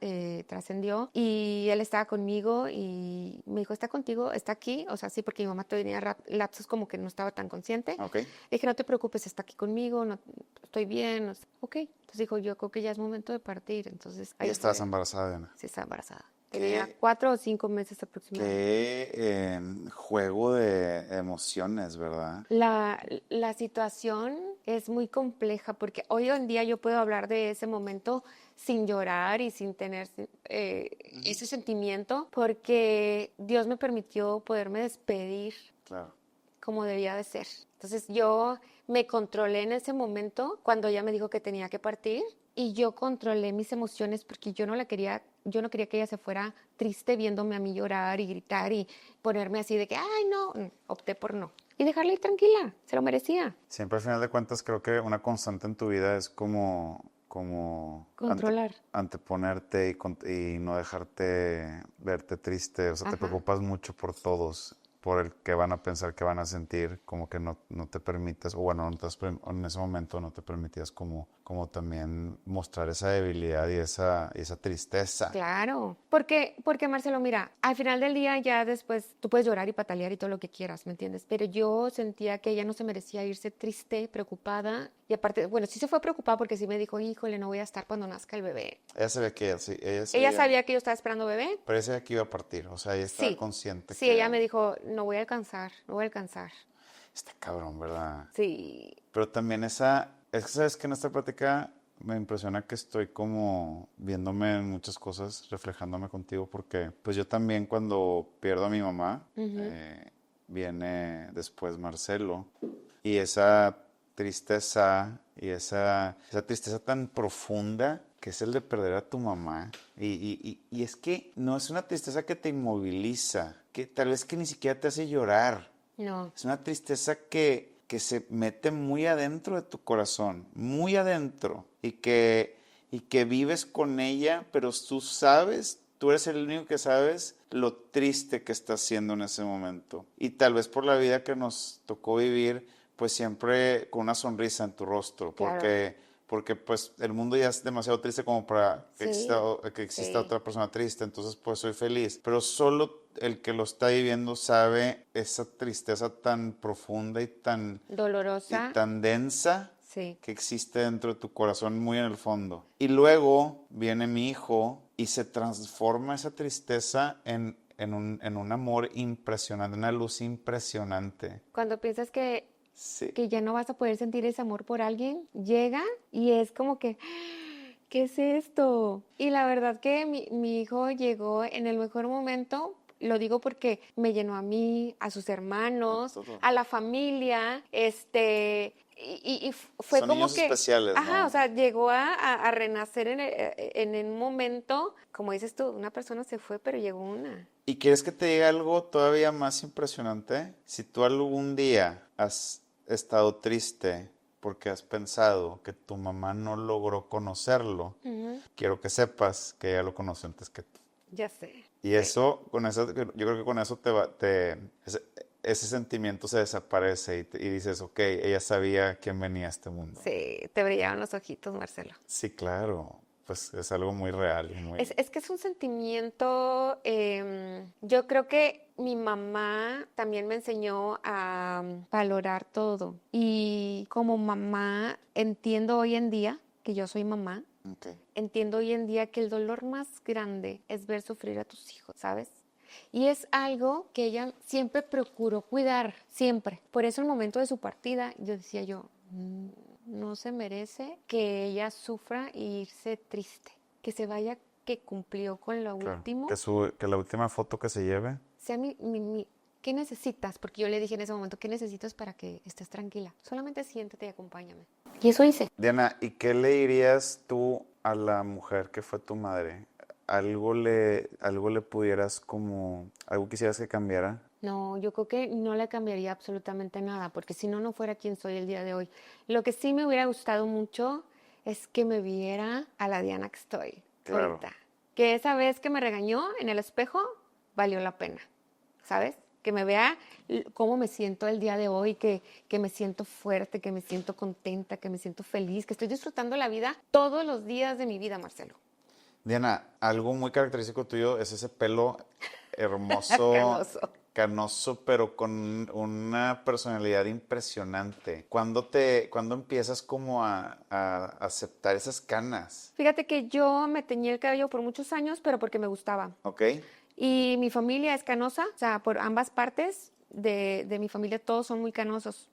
trascendió y él estaba conmigo y me dijo, ¿está contigo? ¿Está aquí? O sea, sí, porque mi mamá tenía lapsos como que no estaba tan consciente. Ok. Le dije, no te preocupes, está aquí conmigo, no, estoy bien. Ok. Entonces dijo, yo creo que ya es momento de partir. Entonces Y ya ahí estabas fue, embarazada, Diana. sí, está embarazada. Tenía Qué, 4 o 5 meses aproximadamente. qué juego de emociones, ¿verdad? La situación es muy compleja porque hoy en día yo puedo hablar de ese momento sin llorar y sin tener ese sentimiento porque Dios me permitió poderme despedir Claro. como debía de ser. Entonces yo me controlé en ese momento cuando ella me dijo que tenía que partir y yo controlé mis emociones porque yo no quería que ella se fuera triste viéndome a mí llorar y gritar y ponerme así de que, ay, no, opté por no. Y dejarla ir tranquila, se lo merecía. Siempre al final de cuentas creo que una constante en tu vida es como Controlar. anteponerte y no dejarte verte triste. O sea, te Ajá. preocupas mucho por todos, por el que van a pensar, que van a sentir, como que no te permites, o bueno, en ese momento no te permitías como también mostrar esa debilidad y esa tristeza. Claro, porque Marcelo, mira, al final del día ya después tú puedes llorar y patalear y todo lo que quieras, ¿me entiendes? Pero yo sentía que ella no se merecía irse triste, preocupada y aparte, bueno, sí se fue preocupada porque sí me dijo, híjole, no voy a estar cuando nazca el bebé. Ella sabía que ella Ella sabía, sabía que yo estaba esperando bebé. pero ella sabía que iba a partir, o sea, ella estaba Sí, consciente sí, ella que me dijo, no voy a alcanzar, no voy a alcanzar. está cabrón, ¿verdad? Sí, Pero también es que sabes que en esta plática me impresiona que estoy como viéndome en muchas cosas, reflejándome contigo, porque pues yo también cuando pierdo a mi mamá, viene después Marcelo, y esa tristeza y esa tristeza tan profunda que es el de perder a tu mamá. Y es que no es una tristeza que te inmoviliza, que tal vez que ni siquiera te hace llorar. No. Es una tristeza que se mete muy adentro de tu corazón, muy adentro, y que vives con ella, pero tú sabes, tú eres el único que sabes lo triste que estás siendo en ese momento. Y tal vez por la vida que nos tocó vivir, pues siempre con una sonrisa en tu rostro, Claro. porque pues el mundo ya es demasiado triste como para Sí, que exista sí. otra persona triste, entonces pues soy feliz. Pero solo el que lo está viviendo sabe esa tristeza tan profunda y Dolorosa. tan densa Sí. que existe dentro de tu corazón muy en el fondo. Y luego viene mi hijo y se transforma esa tristeza en un amor impresionante, una luz impresionante. Cuando piensas Sí, que ya no vas a poder sentir ese amor por alguien, llega y es como que, ¿qué es esto? Y la verdad que mi hijo llegó en el mejor momento. Lo digo porque me llenó a mí, a sus hermanos, todo. a la familia, y fue Son como niños que, especiales, ajá, o ¿no? sea, llegó a renacer en un momento, como dices tú, una persona se fue, pero llegó una. ¿Y quieres que te diga algo todavía más impresionante? Si tú algún día has estado triste porque has pensado que tu mamá no logró conocerlo, Ujú. quiero que sepas que ella lo conoció antes que tú. Ya sé, Y sí. eso, con eso, yo creo que con eso ese sentimiento se desaparece y dices, ok, ella sabía quién venía a este mundo. Sí, te brillaron los ojitos, Marcelo. Sí, claro, pues es algo muy real y muy... Es que es un sentimiento, yo creo que mi mamá también me enseñó a valorar todo. Y como mamá, entiendo hoy en día que yo soy mamá, Ok, entiendo hoy en día que el dolor más grande es ver sufrir a tus hijos, ¿sabes? Y es algo que ella siempre procuró cuidar, siempre. Por eso el momento de su partida, yo decía yo, no se merece que ella sufra e irse triste, que se vaya, que cumplió con lo claro. último, Que la última foto que se lleve. sea ¿qué necesitas? Porque yo le dije en ese momento, ¿qué necesitas para que estés tranquila? Solamente siéntate y acompáñame. Y eso hice. Diana, ¿y qué le dirías tú a la mujer que fue tu madre? Algo le pudieras como, algo quisieras que cambiara? No, yo creo que no le cambiaría absolutamente nada, porque si no, no fuera quien soy el día de hoy. Lo que sí me hubiera gustado mucho es que me viera a la Diana que estoy Claro. ahorita. Que esa vez que me regañó en el espejo, valió la pena, ¿sabes? Que me vea cómo me siento el día de hoy, que me siento fuerte, que me siento contenta, que me siento feliz, que estoy disfrutando la vida todos los días de mi vida, Marcelo. Diana, algo muy característico tuyo es ese pelo hermoso, Canoso. canoso, pero con una personalidad impresionante. ¿Cuándo empiezas como a aceptar esas canas? Fíjate que yo me teñí el cabello por muchos años, pero porque me gustaba. ¿Ok? Y mi familia es canosa, o sea, por ambas partes de mi familia todos son muy canosos.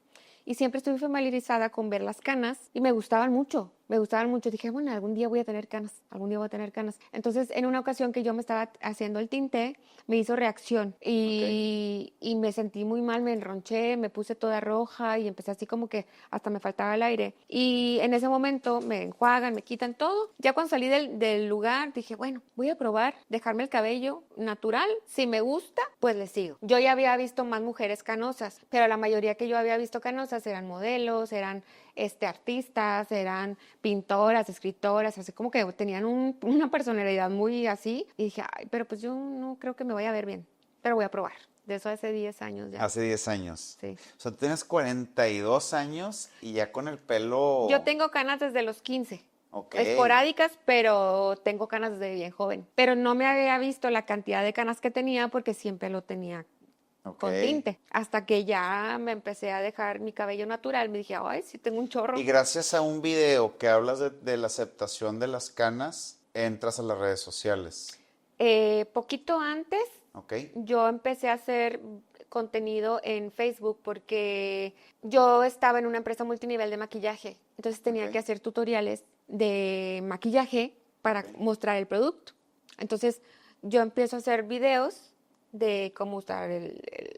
Y siempre estuve familiarizada con ver las canas y me gustaban mucho, me gustaban mucho. Dije, bueno, algún día voy a tener canas, algún día voy a tener canas. Entonces, en una ocasión que yo me estaba haciendo el tinte, me hizo reacción Ok. y me sentí muy mal, me enronché, me puse toda roja y empecé así como que hasta me faltaba el aire. Y en ese momento me enjuagan, me quitan todo. Ya cuando salí del lugar, dije, bueno, voy a probar, dejarme el cabello natural. Si me gusta, pues le sigo. Yo ya había visto más mujeres canosas, pero la mayoría que yo había visto canosas eran modelos, eran artistas, eran pintoras, escritoras, así como que tenían una personalidad muy así. Y dije, ay, pero pues yo no creo que me vaya a ver bien, pero voy a probar. De eso hace 10 años ya. Hace 10 años. Sí. O sea, tú tienes 42 años y ya con el Yo pelo... tengo canas desde los 15. Ok, Esporádicas, pero tengo canas desde bien joven. Pero no me había visto la cantidad de canas que tenía porque siempre lo tenía ok. con tinte. Hasta que ya me empecé a dejar mi cabello natural, me dije, ay, sí tengo un Y chorro. gracias a un video que hablas de la aceptación de las canas, entras a las redes sociales. Poquito antes, ¿Ok? yo empecé a hacer contenido en Facebook porque yo estaba en una empresa multinivel de maquillaje. Entonces tenía que Ok. hacer tutoriales de maquillaje para Ok. mostrar el producto. Entonces yo empiezo a hacer videos de cómo usar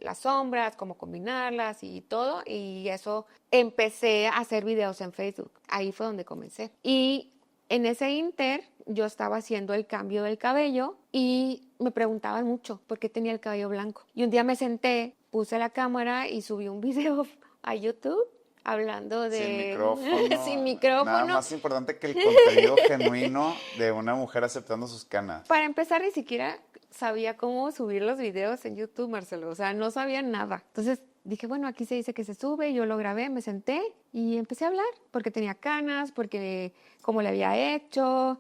las sombras, cómo combinarlas y todo. Y eso empecé a hacer videos en Facebook. Ahí fue donde comencé. Y En ese inter, yo estaba haciendo el cambio del cabello y me preguntaban mucho por qué tenía el cabello blanco. Y un día me senté, puse la cámara y subí un video a YouTube hablando Sin de... micrófono. Sin Nada micrófono. más importante que el contenido genuino de una mujer aceptando sus canas. Para empezar, ni siquiera sabía cómo subir los videos en YouTube, Marcelo. O sea, no sabía nada. Entonces dije, bueno, aquí se dice que se sube. Yo lo grabé, me senté y empecé a hablar porque tenía canas, porque cómo le había hecho,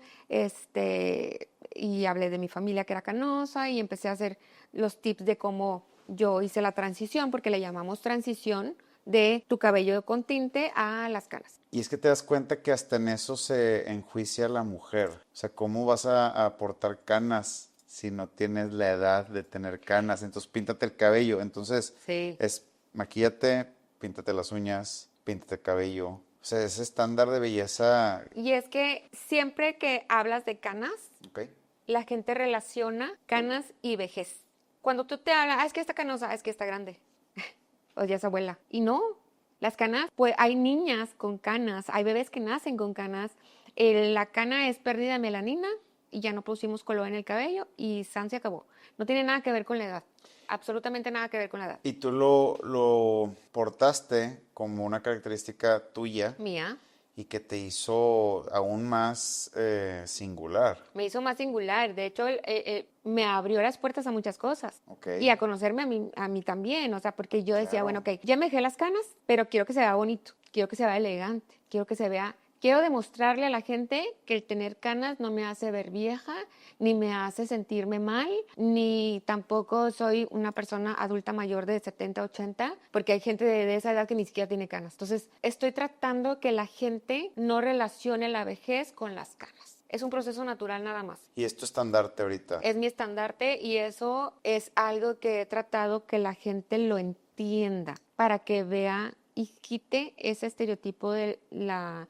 y hablé de mi familia que era canosa y empecé a hacer los tips de cómo yo hice la transición, porque le llamamos transición de tu cabello con tinte a las canas. Y es que te das cuenta que hasta en eso se enjuicia la mujer. O sea, ¿cómo vas a aportar canas si no tienes la edad de tener canas? Entonces, píntate el cabello. Entonces, Sí. es maquíllate, píntate las uñas, píntate el cabello. O sea, ese estándar de belleza, Y es que siempre que hablas de canas, ¿ok? la gente relaciona canas y vejez. Cuando tú te hablas, es que está canosa, es que está grande, o ya es abuela. Y no, las canas, pues hay niñas con canas, hay bebés que nacen con canas. La cana es pérdida de melanina y ya no producimos color en el cabello y san se acabó. No tiene nada que ver con la edad, absolutamente nada que ver con la edad. Y tú lo portaste como una característica tuya Mía. y que te hizo aún más singular, Me hizo más singular. De hecho, me abrió las puertas a muchas cosas. ¿ok? Y a conocerme a mí también. O sea, porque yo decía, Claro. bueno, ok, ya me dejé las canas, pero quiero que se vea bonito. Quiero que se vea elegante. Quiero que se vea... Quiero demostrarle a la gente que el tener canas no me hace ver vieja, ni me hace sentirme mal, ni tampoco soy una persona adulta mayor de 70, 80, porque hay gente de esa edad que ni siquiera tiene canas. Entonces, estoy tratando que la gente no relacione la vejez con las canas. Es un proceso natural nada más. Y es tu estandarte ahorita. Es mi estandarte y eso es algo que he tratado que la gente lo entienda para que vea y quite ese estereotipo de la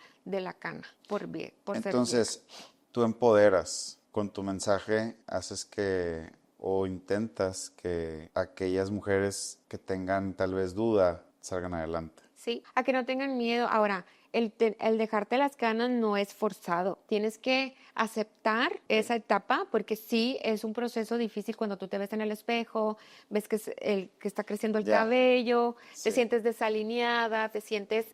cana por ser vieja. Entonces, tú empoderas con tu mensaje, haces que o intentas que aquellas mujeres que tengan tal vez duda salgan adelante. Sí, a que no tengan miedo. Ahora, el dejarte las canas no es forzado. Tienes que aceptar esa etapa porque sí es un proceso difícil cuando tú te ves en el espejo, ves que, que está creciendo el Ya. cabello, te Sí. sientes desalineada, te sientes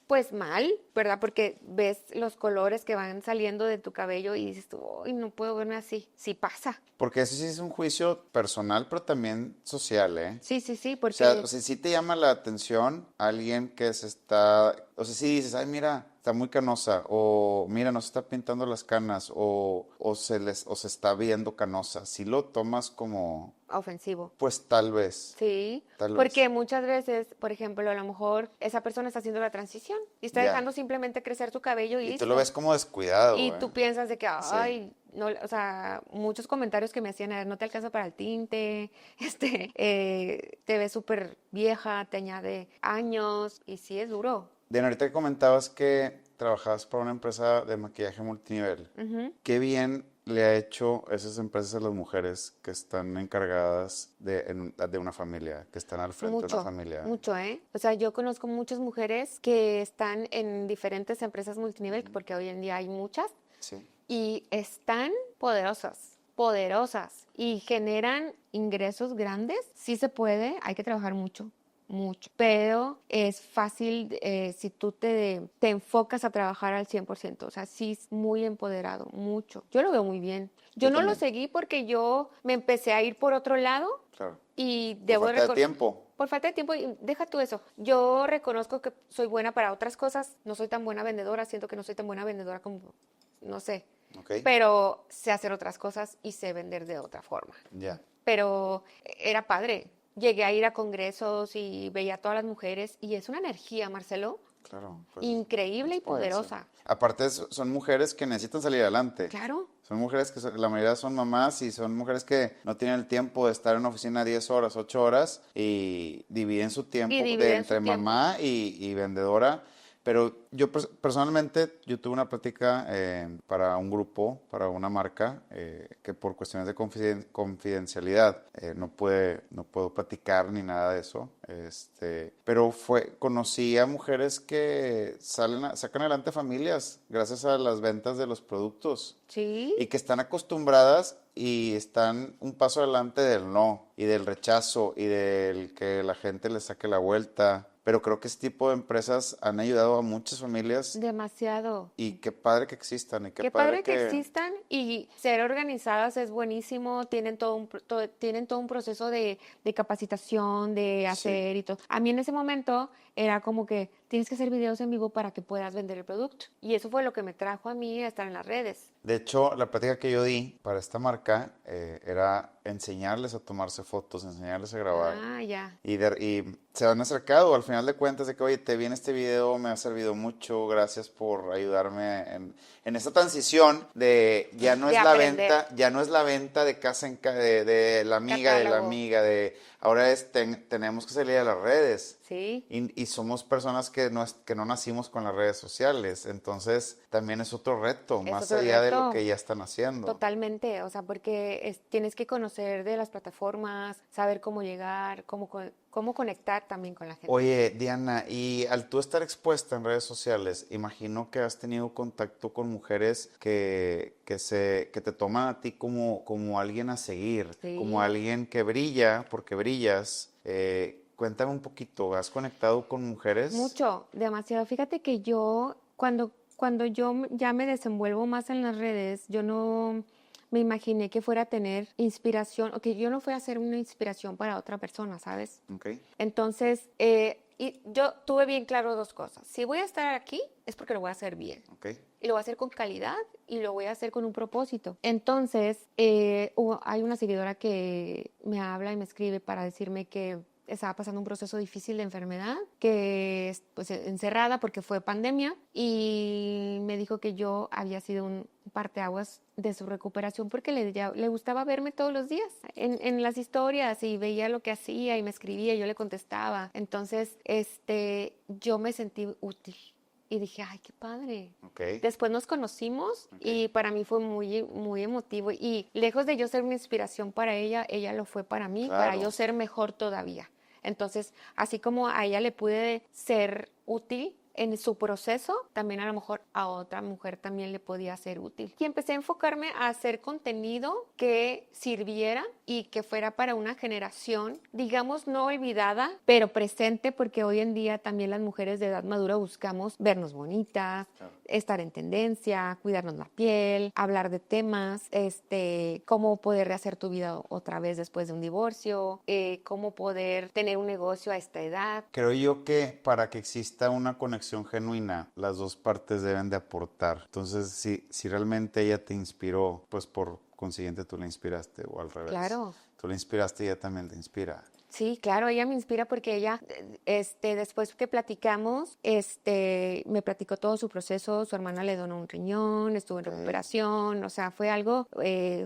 pues mal, ¿verdad? Porque ves los colores que van saliendo de tu cabello y dices tú, "Ay, no puedo verme así". Sí pasa. Porque eso sí es un juicio personal, pero también social, ¿eh? Sí, sí, sí, O porque... sea, sí te llama la atención alguien que se está, o sea, sí dices, ay, mira, está muy canosa, o mira, no se está pintando las canas, o se está viendo canosa. Si lo tomas como, ofensivo. pues tal vez, Sí, tal porque vez. muchas veces, por ejemplo, a lo mejor esa persona está haciendo la transición y está Ya. dejando simplemente crecer su cabello y Y tú listo. lo ves como descuidado, Y ¿eh? tú piensas de que, Sí. ay, no, o sea, muchos comentarios que me hacían, no te alcanza para el tinte, te ves súper vieja, te añade años y sí es duro. Diana, ahorita que comentabas que trabajabas para una empresa de maquillaje multinivel. Ujú. ¿Qué bien le ha hecho esas empresas a las mujeres que están encargadas de una familia, que están al frente de una Mucho, familia? mucho, ¿eh? O sea, yo conozco muchas mujeres que están en diferentes empresas multinivel, porque hoy en día hay muchas, Sí. y están poderosas, poderosas, y generan ingresos grandes. Sí se puede, hay que trabajar mucho, mucho, pero es fácil si tú te enfocas a trabajar al 100%, o sea, sí es muy empoderado, mucho. Yo lo veo muy bien. Yo Yo no lo también. seguí porque yo me empecé a ir por otro lado Claro. y Por debo falta de tiempo. por falta de tiempo, y deja tú eso. Yo reconozco que soy buena para otras cosas, no soy tan buena vendedora, siento que no soy tan buena vendedora como, no sé, ¿Ok? pero sé hacer otras cosas y sé vender de otra forma. Ya. Pero era padre. Llegué a ir a congresos y veía a todas las mujeres y es una energía, Marcelo, Claro. Pues, increíble y exponencia. poderosa. Aparte, son mujeres que necesitan salir adelante. Claro. Son mujeres que la mayoría son mamás y son mujeres que no tienen el tiempo de estar en una oficina 10 horas, 8 horas y dividen su tiempo dividen su entre tiempo. mamá y vendedora. Pero yo personalmente, yo tuve una plática para un grupo, para una marca, que por cuestiones de confidencialidad no puedo platicar ni nada de eso. Pero conocí a mujeres que sacan adelante familias gracias a las ventas de los productos Sí. y que están acostumbradas y están un paso adelante del no y del rechazo y del que la gente les saque la vuelta. Pero creo que este tipo de empresas han ayudado a muchas familias Demasiado. y qué padre que existan y qué Qué padre padre que existan y ser organizadas es buenísimo, tienen todo un proceso de capacitación, de Sí. hacer y todo. A mí en ese momento era como que tienes que hacer videos en vivo para que puedas vender el producto. Y eso fue lo que me trajo a mí a estar en las redes. De hecho, la plática que yo di para esta marca era enseñarles a tomarse fotos, enseñarles a grabar. Ah, ya. Y se han acercado al final de cuentas de que, oye, te vi en este video, me ha servido mucho, gracias por ayudarme en esta transición de ya no De es la aprender. venta, ya no es la venta de casa en de la amiga, de la Catálogo. amiga, ahora tenemos que salir a las redes. Sí. Y somos personas que no nacimos con las redes sociales, entonces también es otro reto, Es más otro allá de lo reto. que ya están haciendo. Totalmente, o sea, porque tienes que conocer de las plataformas, saber cómo llegar, cómo conectar también con la gente. Oye, Diana, y al tú estar expuesta en redes sociales, imagino que has tenido contacto con mujeres que te toman a ti como alguien a seguir, Sí. como alguien que brilla porque brillas. Cuéntame un poquito, ¿has conectado con mujeres? Mucho, demasiado. Fíjate que yo, cuando yo ya me desenvuelvo más en las redes, yo no me imaginé que fuera a tener inspiración, o que yo no fuera a ser una inspiración para otra persona, ¿sabes? Ok, Entonces, y yo tuve bien claro dos cosas. Si voy a estar aquí, es porque lo voy a hacer bien. ok. Y lo voy a hacer con calidad y lo voy a hacer con un propósito. Entonces, hay una seguidora que me habla y me escribe para decirme que estaba pasando un proceso difícil de enfermedad, que pues encerrada porque fue pandemia, y me dijo que yo había sido un parteaguas de su recuperación porque le gustaba verme todos los días en las historias y veía lo que hacía y me escribía y yo le contestaba. Entonces, yo me sentí útil. Y dije, ay, qué padre. Ok. Después nos conocimos y para mí fue muy, muy emotivo. Y lejos de yo ser una inspiración para ella lo fue para mí, para Claro. yo ser mejor todavía. Entonces, así como a ella le pude ser útil en su proceso, también a lo mejor a otra mujer también le podía ser útil. Y empecé a enfocarme a hacer contenido que sirviera y que fuera para una generación, digamos, no olvidada, pero presente, porque hoy en día también las mujeres de edad madura buscamos vernos bonitas, Claro. estar en tendencia, cuidarnos la piel, hablar de temas, cómo poder rehacer tu vida otra vez después de un divorcio, cómo poder tener un negocio a esta edad. Creo yo que para que exista una conexión genuina, las dos partes deben de aportar. Entonces, si realmente ella te inspiró, pues por consiguiente tú la inspiraste o al revés. Claro. Tú la inspiraste y ella también te inspira. Sí, claro, ella me inspira porque ella, después que platicamos, me platicó todo su proceso, su hermana le donó un riñón, estuvo en recuperación, o sea, fue algo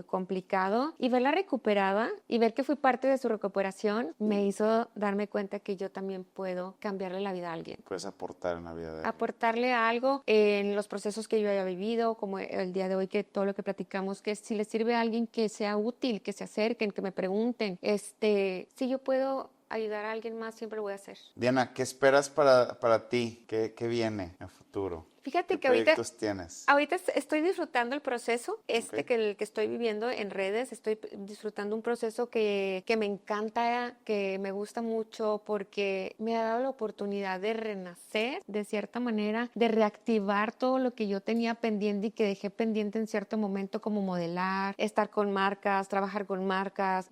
complicado. Y verla recuperada y ver que fui parte de su recuperación me hizo darme cuenta que yo también puedo cambiarle la vida a alguien. Puedes aportar en la vida de alguien. Aportarle algo en los procesos que yo haya vivido, como el día de hoy, que todo lo que platicamos, que si le sirve a alguien que sea útil, que se acerquen, que me pregunten, si yo puedo ayudar a alguien más, siempre lo voy a hacer. Diana, ¿qué esperas para ti? ¿Qué viene a futuro? Fíjate ¿Qué que ahorita proyectos tienes? estoy disfrutando el proceso, Ok. el que estoy viviendo en redes, estoy disfrutando un proceso que me encanta, que me gusta mucho, porque me ha dado la oportunidad de renacer de cierta manera, de reactivar todo lo que yo tenía pendiente y que dejé pendiente en cierto momento, como modelar, estar con marcas, trabajar con marcas,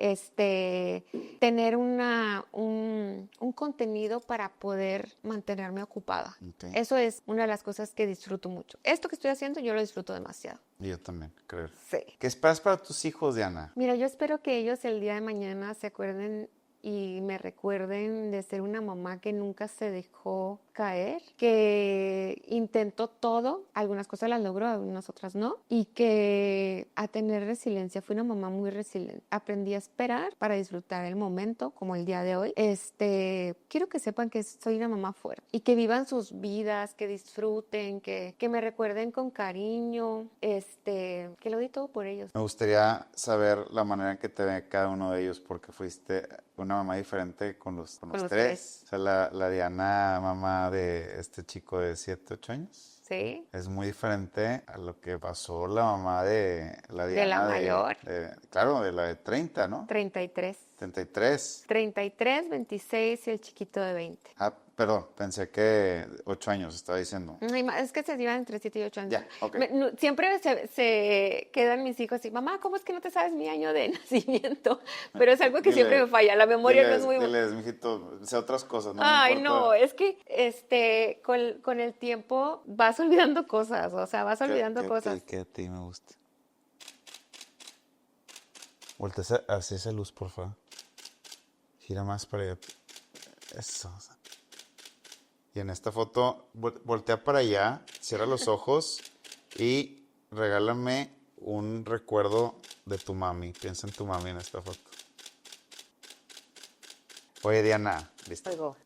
tener un contenido para poder mantenerme ocupada. Ok. Eso es una de las cosas que disfruto mucho. Esto que estoy haciendo yo lo disfruto demasiado. Y yo también, creo. Sí. ¿Qué esperas para tus hijos, Diana? Mira, yo espero que ellos el día de mañana se acuerden y me recuerden de ser una mamá que nunca se dejó caer, que intento todo, algunas cosas las logro, algunas otras no, y que a tener resiliencia, fui una mamá muy resiliente, aprendí a esperar para disfrutar el momento, como el día de hoy. Quiero que sepan que soy una mamá fuerte y que vivan sus vidas, que disfruten, que me recuerden con cariño, que lo di todo por ellos. Me gustaría saber la manera en que te ve cada uno de ellos, porque fuiste una mamá diferente con los tres. O sea, la Diana, mamá de este chico de 7, 8 años. Sí. Es muy diferente a lo que pasó la mamá de la Diana. De la mayor. Claro, de la de 30, ¿no? 33. 33. 33, 26 y el chiquito de 20. Ah, perdón, pensé que 8 años estaba diciendo. Es que se llevan entre 7 y 8 años. Ya, ok. Siempre se quedan mis hijos y, mamá, ¿cómo es que no te sabes mi año de nacimiento? Pero es algo que siempre me falla, la memoria no es muy buena. Diles, mijito, sé otras cosas, ¿no? Ay, me no, es que con el tiempo vas olvidando cosas, o sea, vas olvidando cosas. Que a ti me gusta. Voltea hacia esa luz, por favor. Gira más para allá. Eso. Y en esta foto, voltea para allá, cierra los ojos y regálame un recuerdo de tu mami. Piensa en tu mami en esta foto. Oye, Diana, ¿listo? Oigo.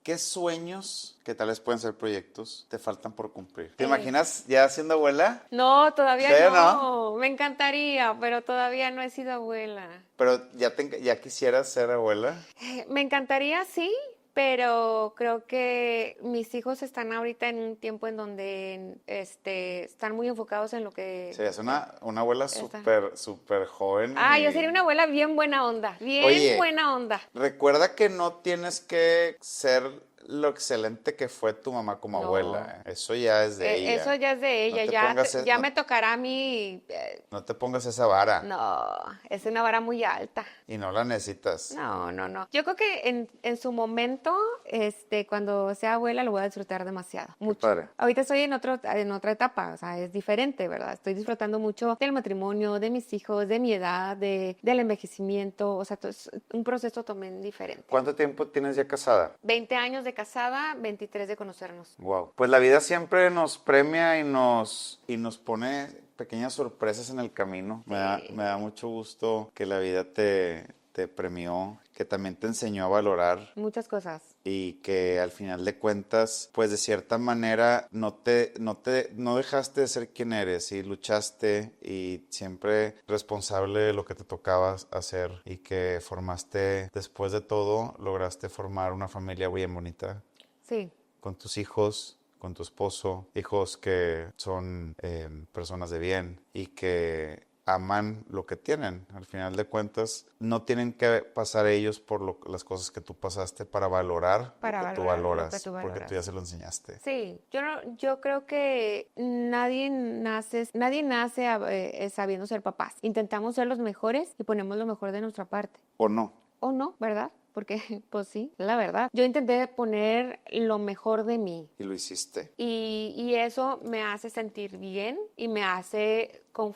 ¿Qué sueños, que tal vez pueden ser proyectos, te faltan por cumplir? ¿Te imaginas ya siendo abuela? No, todavía ¿Sí, no. Me encantaría, pero todavía no he sido abuela. Pero ya quisieras ser abuela. Me encantaría, sí, pero creo que mis hijos están ahorita en un tiempo en donde están muy enfocados en lo que... Serías una abuela súper joven. Yo sería una abuela bien buena onda, buena onda. Recuerda que no tienes que ser lo excelente que fue tu mamá como abuela. Eso ya es de ella. Eso ya es de ella, ya me tocará a mí. No te pongas esa vara. No, es una vara muy alta. Y no la necesitas. No. Yo creo que en su momento, cuando sea abuela, lo voy a disfrutar demasiado. Mucho. Qué padre. Ahorita estoy en otra etapa, o sea, es diferente, ¿verdad? Estoy disfrutando mucho del matrimonio, de mis hijos, de mi edad, del envejecimiento, o sea, es un proceso también diferente. ¿Cuánto tiempo tienes ya casada? 20 años de casada, 23 de conocernos. Wow. Pues la vida siempre nos premia y nos pone pequeñas sorpresas en el camino. Me da mucho gusto que la vida te premió, que también te enseñó a valorar. Muchas cosas. Y que al final de cuentas, pues de cierta manera no dejaste de ser quien eres y luchaste y siempre responsable de lo que te tocaba hacer y que formaste, después de todo, lograste formar una familia bien bonita. Sí. Con tus hijos, con tu esposo, hijos que son personas de bien y que aman lo que tienen. Al final de cuentas, no tienen que pasar ellos por las cosas que tú pasaste para valorar lo que tú valoras, porque tú ya se lo enseñaste. Sí, yo creo que nadie nace sabiendo ser papás. Intentamos ser los mejores y ponemos lo mejor de nuestra parte. ¿O no? ¿O no, verdad? Porque, pues sí, es la verdad. Yo intenté poner lo mejor de mí. Y lo hiciste. Y eso me hace sentir bien y me hace ¿cómo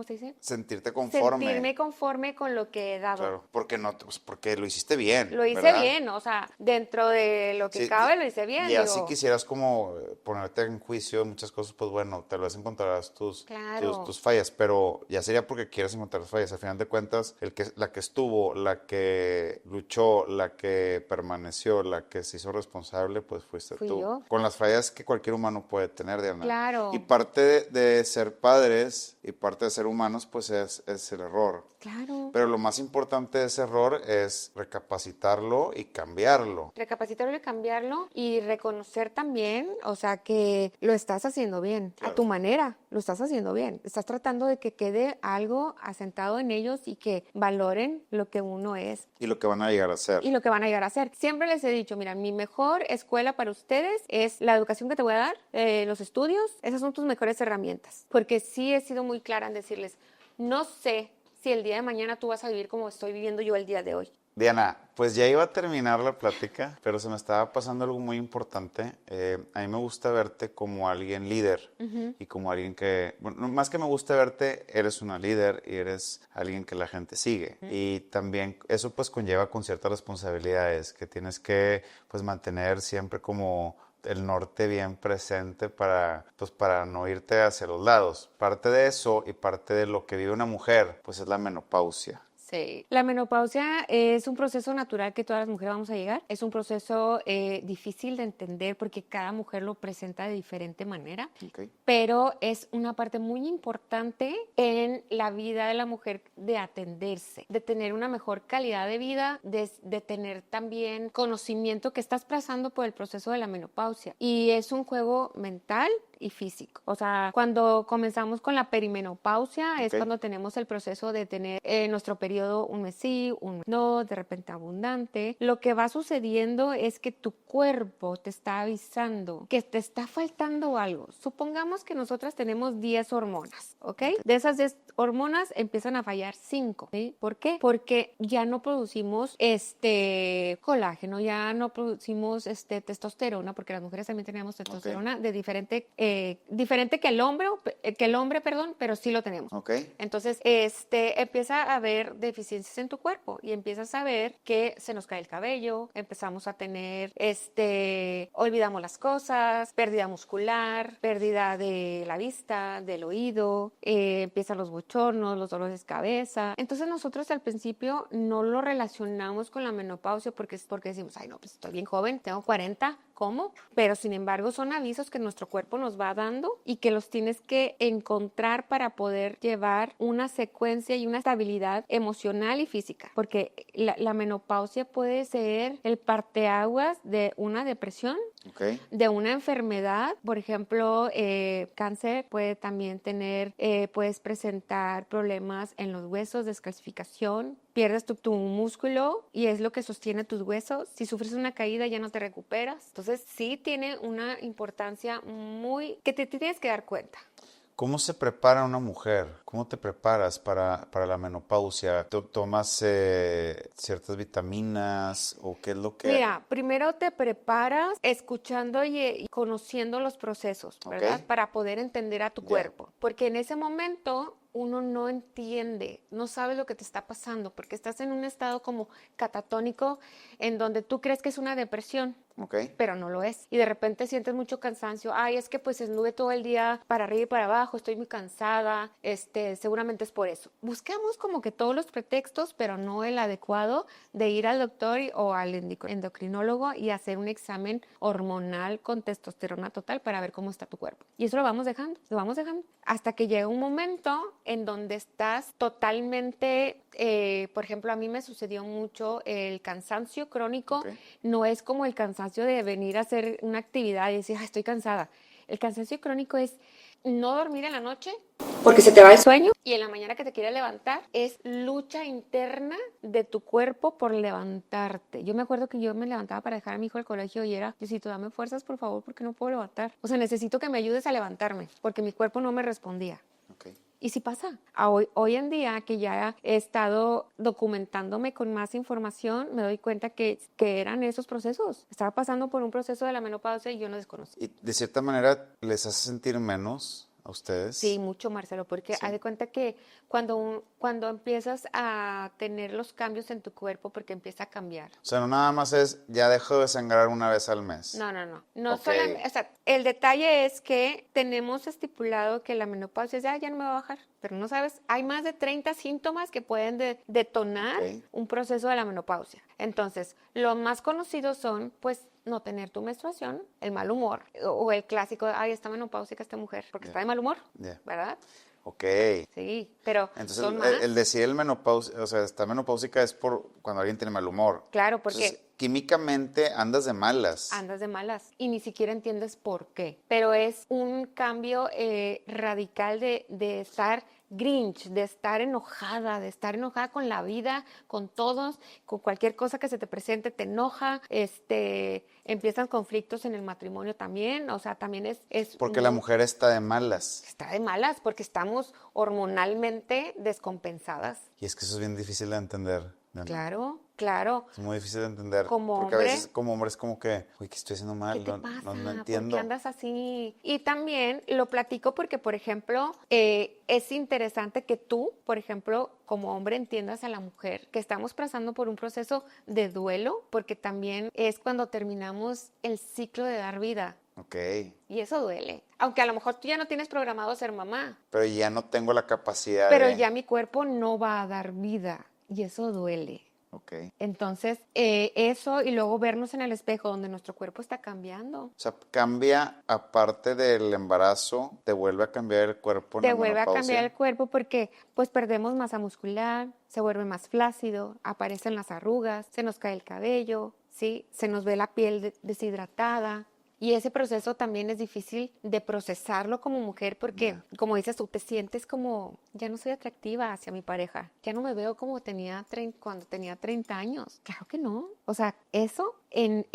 se dice? Sentirte conforme. Sentirme conforme con lo que he dado. Claro, porque lo hiciste bien. Lo hice ¿verdad? bien, o sea, dentro de lo que cabe lo hice bien. Y así quisieras como ponerte en juicio en muchas cosas, pues bueno, tal vez encontrarás tus fallas, pero ya sería porque quieres encontrar fallas. Al final de cuentas, la que estuvo, la que luchó, la que permaneció, la que se hizo responsable, pues fuiste tú. Yo. Con las fallas que cualquier humano puede tener, Diana. Claro. Y parte de ser padres y parte de ser humanos, pues es el error. Claro. Pero lo más importante de ese error es recapacitarlo y cambiarlo. Recapacitarlo y cambiarlo y reconocer también, o sea, que lo estás haciendo bien, claro. A tu manera, lo estás haciendo bien. Estás tratando de que quede algo asentado en ellos y que valoren lo que uno es. Y lo que van a llegar a ser. Y lo que van a llegar a ser. Siempre les he dicho, mira, mi mejor escuela para ustedes es la educación que te voy a dar, los estudios, esas son tus mejores herramientas. Porque sí he sido muy clara en decirles, no sé si el día de mañana tú vas a vivir como estoy viviendo yo el día de hoy. Diana, pues ya iba a terminar la plática, pero se me estaba pasando algo muy importante. A mí me gusta verte como alguien líder y como alguien que, bueno, más que me gusta verte, eres una líder y eres alguien que la gente sigue. Y también eso pues conlleva con ciertas responsabilidades que tienes que pues mantener siempre como el norte bien presente pues para no irte hacia los lados. Parte de eso y parte de lo que vive una mujer pues es la menopausia. Sí. La menopausia es un proceso natural que todas las mujeres vamos a llegar. Es un proceso difícil de entender porque cada mujer lo presenta de diferente manera, Okay. pero es una parte muy importante en la vida de la mujer de atenderse, de tener una mejor calidad de vida, de tener también conocimiento que estás pasando por el proceso de la menopausia. Y es un juego mental y físico. O sea, cuando comenzamos con la perimenopausia es cuando tenemos el proceso de tener nuestro periodo un mes sí, un mes no, de repente abundante. Lo que va sucediendo es que tu cuerpo te está avisando que te está faltando algo. Supongamos que nosotras tenemos 10 hormonas, ¿ok? De esas 10 hormonas empiezan a fallar 5, ¿sí? ¿Por qué? Porque ya no producimos colágeno, ya no producimos testosterona, porque las mujeres también tenemos testosterona de diferente que el hombre, perdón, pero sí lo tenemos. Okay. Entonces, empieza a haber deficiencias en tu cuerpo y empiezas a ver que se nos cae el cabello, empezamos a tener, olvidamos las cosas, pérdida muscular, pérdida de la vista, del oído, empiezan los bochornos, los dolores de cabeza. Entonces, nosotros al principio no lo relacionamos con la menopausia porque decimos, ay, no, pues estoy bien joven, tengo 40, ¿cómo? Pero sin embargo son avisos que nuestro cuerpo nos va dando y que los tienes que encontrar para poder llevar una secuencia y una estabilidad emocional y física. Porque la menopausia puede ser el parteaguas de una depresión, de una enfermedad. Por ejemplo, cáncer puede también puedes presentar problemas en los huesos, descalcificación, pierdes tu músculo y es lo que sostiene tus huesos. Si sufres una caída ya no te recuperas. Entonces sí tiene una importancia muy que te tienes que dar cuenta. ¿Cómo se prepara una mujer? ¿Cómo te preparas para la menopausia? ¿Tomas ciertas vitaminas o qué es lo que...? Mira, primero te preparas escuchando y conociendo los procesos, ¿verdad? Para poder entender a tu cuerpo. Porque en ese momento uno no entiende, no sabes lo que te está pasando, porque estás en un estado como catatónico en donde tú crees que es una depresión. Pero no lo es. Y de repente sientes mucho cansancio. Ay, es que pues anduve todo el día para arriba y para abajo, estoy muy cansada, seguramente es por eso. Buscamos como que todos los pretextos, pero no el adecuado de ir al doctor o al endocrinólogo y hacer un examen hormonal con testosterona total para ver cómo está tu cuerpo. Y eso lo vamos dejando, hasta que llega un momento en donde estás totalmente, por ejemplo, a mí me sucedió mucho el cansancio crónico, no es como el cansancio de venir a hacer una actividad y decir, estoy cansada. El cansancio crónico es no dormir en la noche porque se te va el sueño y en la mañana que te quieres levantar es lucha interna de tu cuerpo por levantarte. Yo me acuerdo que yo me levantaba para dejar a mi hijo al colegio y era, Diosito, dame fuerzas por favor porque no puedo levantar. O sea, necesito que me ayudes a levantarme porque mi cuerpo no me respondía. Y sí pasa. Hoy en día que ya he estado documentándome con más información, me doy cuenta que eran esos procesos. Estaba pasando por un proceso de la menopausia y yo no desconocía. ¿Y de cierta manera les hace sentir menos a ustedes? Sí, mucho, Marcelo, porque haz de cuenta que cuando empiezas a tener los cambios en tu cuerpo, porque empieza a cambiar. O sea, no nada más es, ya dejo de sangrar una vez al mes. No solamente, o sea, el detalle es que tenemos estipulado que la menopausia es, ya no me va a bajar, pero no sabes, hay más de 30 síntomas que pueden detonar un proceso de la menopausia. Entonces, los más conocidos son, pues, no tener tu menstruación, el mal humor, o el clásico, está menopáusica esta mujer, porque está de mal humor, ¿verdad? Sí, pero entonces son más. El decir el menopausia, o sea, está menopáusica es por cuando alguien tiene mal humor. Claro, porque entonces, químicamente andas de malas. Y ni siquiera entiendes por qué. Pero es un cambio radical de estar Grinch, de estar enojada con la vida, con todos, con cualquier cosa que se te presente, te enoja, empiezan conflictos en el matrimonio también, o sea, también es porque la mujer está de malas. Está de malas porque estamos hormonalmente descompensadas. Y es que eso es bien difícil de entender. Claro. claro. Es muy difícil de entender. Como Porque a hombre, veces como hombre es como que, uy, ¿qué estoy haciendo mal? ¿qué te No, pasa? no, no ¿Por entiendo. qué andas así? Y también lo platico porque, por ejemplo, es interesante que tú, por ejemplo, como hombre entiendas a la mujer que estamos pasando por un proceso de duelo, porque también es cuando terminamos el ciclo de dar vida. Ok. Y eso duele. Aunque a lo mejor tú ya no tienes programado ser mamá, Pero ya no tengo la capacidad pero de... ya mi cuerpo no va a dar vida. Y eso duele. Ok. Entonces, eso y luego vernos en el espejo donde nuestro cuerpo está cambiando. O sea, cambia, aparte del embarazo, te vuelve a cambiar el cuerpo en Te la vuelve a cambiar menopausia. el cuerpo porque pues perdemos masa muscular, se vuelve más flácido, aparecen las arrugas, se nos cae el cabello, ¿sí? Se nos ve la piel deshidratada. Y ese proceso también es difícil de procesarlo como mujer porque, como dices tú, te sientes como, ya no soy atractiva hacia mi pareja, ya no me veo como cuando tenía 30 años. Claro que no. O sea, eso en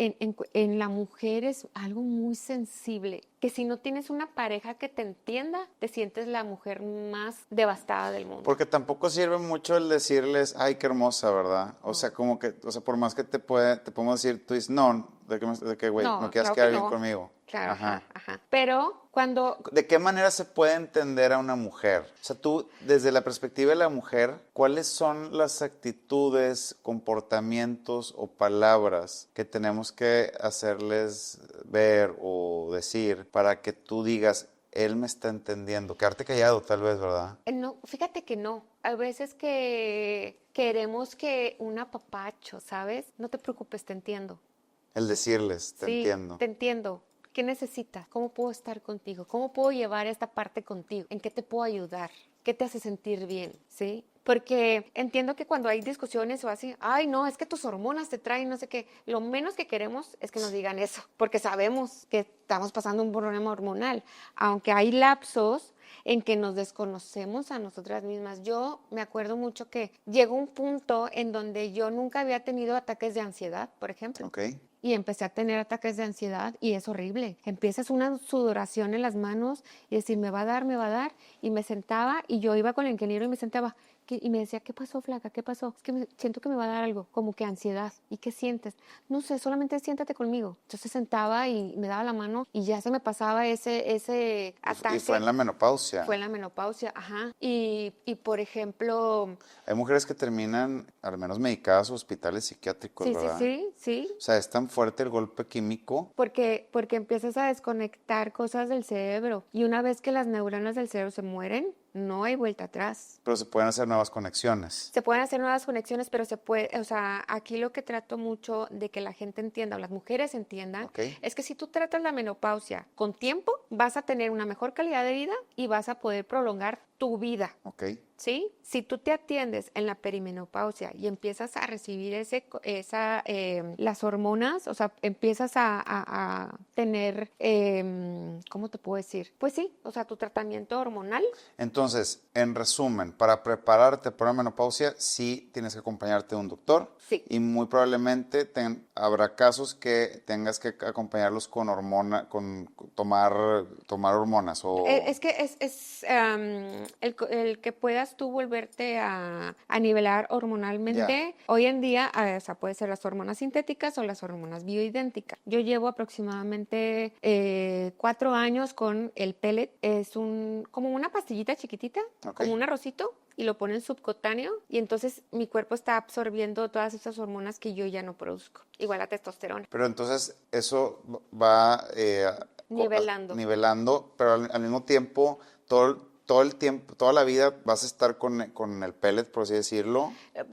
la mujer es algo muy sensible, que si no tienes una pareja que te entienda, te sientes la mujer más devastada del mundo. Porque tampoco sirve mucho el decirles, ay, qué hermosa, ¿verdad? O sea, como que, o sea, por más que te podemos decir, tú dices, no, de que, güey, no No, quieras claro quedar que bien no. conmigo. Claro, Ajá. ajá, ajá. Pero cuando ¿De qué manera se puede entender a una mujer? O sea, tú, desde la perspectiva de la mujer, ¿cuáles son las actitudes, comportamientos o palabras que tenemos que hacerles ver o decir para que tú digas, él me está entendiendo? Quedarte callado, tal vez, ¿verdad? No, fíjate que no. A veces que queremos que un apapacho, ¿sabes? No te preocupes, te entiendo. El decirles, te Sí, entiendo. te entiendo. ¿Qué necesitas? ¿Cómo puedo estar contigo? ¿Cómo puedo llevar esta parte contigo? ¿En qué te puedo ayudar? ¿Qué te hace sentir bien? ¿Sí? Porque entiendo que cuando hay discusiones o así, ay, no, es que tus hormonas te traen, no sé qué. Lo menos que queremos es que nos digan eso, porque sabemos que estamos pasando un problema hormonal. Aunque hay lapsos en que nos desconocemos a nosotras mismas. Yo me acuerdo mucho que llegó un punto en donde yo nunca había tenido ataques de ansiedad, por ejemplo. ¿Ok? Y empecé a tener ataques de ansiedad y es horrible. Empiezas una sudoración en las manos y decir, me va a dar, me va a dar. Y me sentaba y yo iba con el ingeniero y me sentaba y me decía, ¿qué pasó, flaca? ¿Qué pasó? Es que siento que me va a dar algo, como que ansiedad. ¿Y qué sientes? No sé, solamente siéntate conmigo. Entonces sentaba y me daba la mano y ya se me pasaba ese ataque. Y fue en la menopausia. Fue en la menopausia, ajá. Y por ejemplo, Hay mujeres que terminan, al menos medicadas o hospitales psiquiátricos, sí, sí, ¿verdad? sí, sí. O sea, es tan fuerte el golpe químico. Porque empiezas a desconectar cosas del cerebro y una vez que las neuronas del cerebro se mueren, no hay vuelta atrás. Pero se pueden hacer nuevas conexiones. Se pueden hacer nuevas conexiones, pero se puede, o sea, aquí lo que trato mucho de que la gente entienda o las mujeres entiendan ¿Ok? es que si tú tratas la menopausia con tiempo, vas a tener una mejor calidad de vida y vas a poder prolongar tu vida. ¿Ok? ¿Sí? Si tú te atiendes en la perimenopausia y empiezas a recibir las hormonas, o sea, empiezas a tener, ¿cómo te puedo decir? Pues sí, o sea, tu tratamiento hormonal. Entonces, en resumen, para prepararte para la menopausia, sí tienes que acompañarte de un doctor. Sí. Y muy probablemente habrá casos que tengas que acompañarlos con con tomar hormonas o... Es que el que puedas tú volverte a nivelar hormonalmente, hoy en día, o sea, puede ser las hormonas sintéticas o las hormonas bioidénticas. Yo llevo aproximadamente 4 años con el pellet, es como una pastillita chiquitita, Ok. como un arrocito, y lo ponen subcutáneo y entonces mi cuerpo está absorbiendo todas esas hormonas que yo ya no produzco, igual la testosterona. Pero entonces eso va Nivelando. pero al mismo tiempo, todo el tiempo, toda la vida vas a estar con el pellet, por así decirlo.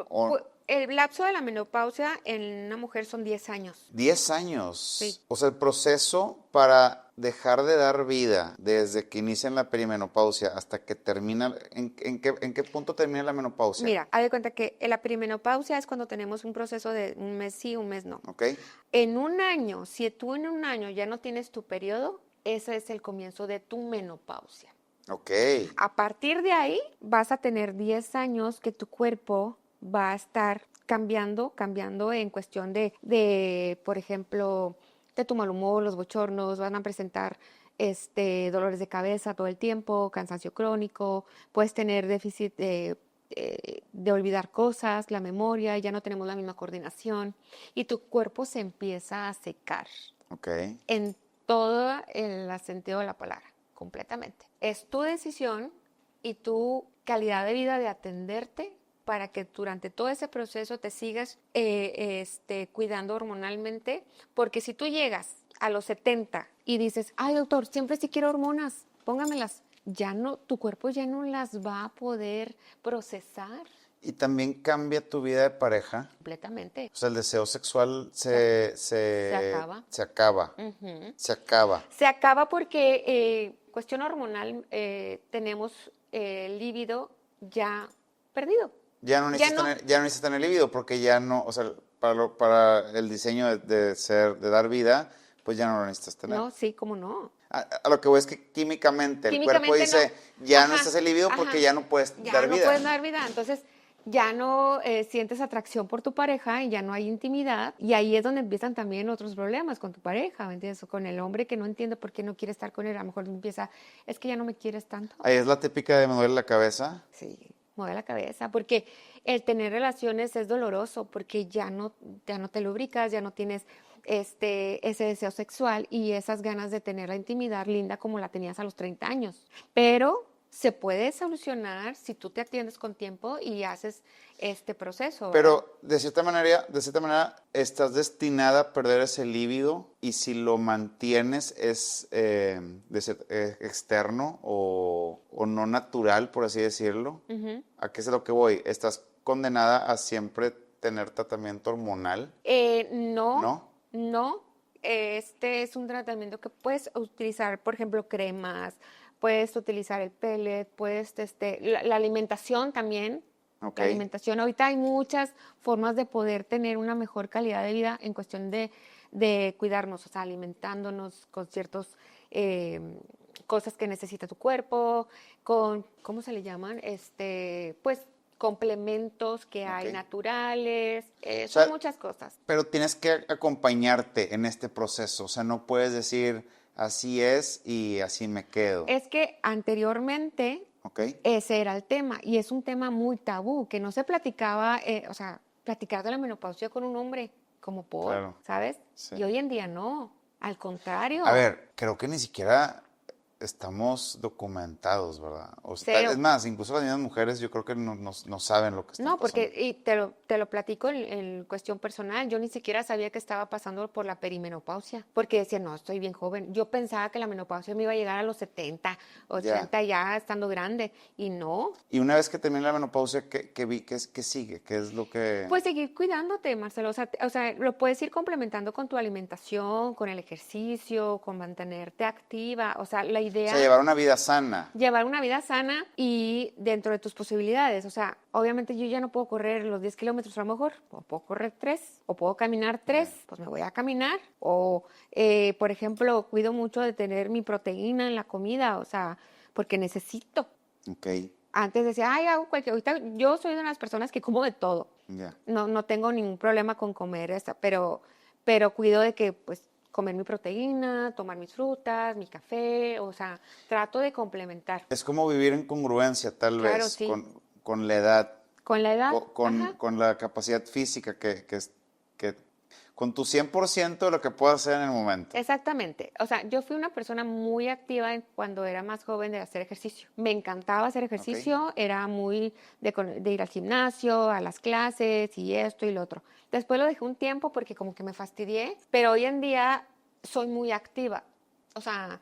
O El lapso de la menopausia en una mujer son 10 años. 10 años. Sí. O sea, el proceso para dejar de dar vida desde que inicia la perimenopausia hasta que termina, ¿en qué punto termina la menopausia? Mira, haz de cuenta que la perimenopausia es cuando tenemos un proceso de un mes sí, un mes no. ¿Ok? En un año, si tú en un año ya no tienes tu periodo, ese es el comienzo de tu menopausia. Ok. A partir de ahí vas a tener 10 años que tu cuerpo va a estar cambiando en cuestión por ejemplo, de tu mal humor, los bochornos, van a presentar dolores de cabeza todo el tiempo, cansancio crónico, puedes tener déficit de olvidar cosas, la memoria, ya no tenemos la misma coordinación y tu cuerpo se empieza a secar Ok. en todo el sentido de la palabra, completamente. Es tu decisión y tu calidad de vida de atenderte para que durante todo ese proceso te sigas cuidando hormonalmente, porque si tú llegas a los 70 y dices, ay doctor, siempre sí quiero hormonas, póngamelas, ya no, tu cuerpo ya no las va a poder procesar Y también cambia tu vida de pareja. completamente. O sea, el deseo sexual Se acaba. se acaba. Ujú. Se acaba. Se acaba porque, cuestión hormonal, tenemos el líbido ya perdido. Ya no Ya necesitas no, tener, ya no necesitas tener libido porque ya no, o sea, para el diseño de ser, de dar vida, pues ya no lo necesitas tener. no, sí, cómo no. A lo que voy es que químicamente el cuerpo Químicamente no. dice, ya no Ajá, necesitas el libido ajá. porque ya no puedes Ya dar no vida. puedes dar vida. Entonces, ya no sientes atracción por tu pareja y ya no hay intimidad. Y ahí es donde empiezan también otros problemas con tu pareja, ¿me entiendes? O con el hombre que no entiende por qué no quiere estar con él. A lo mejor empieza, es que ya no me quieres tanto. Ahí es la típica de me duele la cabeza. Sí, mueve la cabeza, porque el tener relaciones es doloroso, porque ya no te lubricas, ya no tienes ese deseo sexual y esas ganas de tener la intimidad linda como la tenías a los 30 años. Pero se puede solucionar si tú te atiendes con tiempo y haces este proceso, ¿verdad? Pero de cierta manera, estás destinada a perder ese líbido y si lo mantienes es externo o no natural, por así decirlo. Ujú. ¿A qué es a lo que voy? Estás condenada a siempre tener tratamiento hormonal, No, ¿no? no. Este es un tratamiento que puedes utilizar, por ejemplo, cremas, puedes utilizar el pellet, puedes, la alimentación también. Ok. La alimentación, ahorita hay muchas formas de poder tener una mejor calidad de vida en cuestión de cuidarnos, o sea, alimentándonos con ciertas cosas que necesita tu cuerpo, con, ¿cómo se le llaman? Pues complementos que hay Ok. naturales, O son sea, muchas cosas. pero tienes que acompañarte en este proceso. O sea, no puedes decir así es y así me quedo. Es que anteriormente ¿Ok? ese era el tema y es un tema muy tabú, que no se platicaba, o sea, platicar de la menopausia con un hombre como Claro. ¿sabes? Sí. Y hoy en día no, al contrario. A ver, creo que ni siquiera estamos documentados, ¿verdad? O sea, Cero. es más, incluso las mismas mujeres yo creo que no saben lo que están No, pasando. porque y te lo platico en cuestión personal, yo ni siquiera sabía que estaba pasando por la perimenopausia, porque decía, no, estoy bien joven. Yo pensaba que la menopausia me iba a llegar a los 70, Ya. 80 ya estando grande, y no. Y una vez que termine la menopausia, ¿qué sigue? ¿Qué es lo que...? Pues seguir cuidándote, Marcelo, o sea, lo puedes ir complementando con tu alimentación, con el ejercicio, con mantenerte activa, o sea, la O idea... sea, llevar una vida sana. Llevar una vida sana y dentro de tus posibilidades. O sea, obviamente yo ya no puedo correr los 10 kilómetros a lo mejor, o puedo correr 3, o puedo caminar 3, pues me voy a caminar. O, por ejemplo, cuido mucho de tener mi proteína en la comida, o sea, porque necesito. Ok, Antes decía, ay, hago cualquier... Ahorita yo soy de las personas que como de todo. ya. No tengo ningún problema con comer, pero cuido de que, pues, comer mi proteína, tomar mis frutas, mi café, o sea, trato de complementar. Es como vivir en congruencia, tal Claro, vez, sí. con la edad, Con la edad, ajá, con la capacidad física que con tu 100% de lo que puedas hacer en el momento. exactamente. O sea, yo fui una persona muy activa cuando era más joven de hacer ejercicio. Me encantaba hacer ejercicio, era muy de ir al gimnasio, a las clases y esto y lo otro. Después lo dejé un tiempo porque como que me fastidié, pero hoy en día soy muy activa. O sea,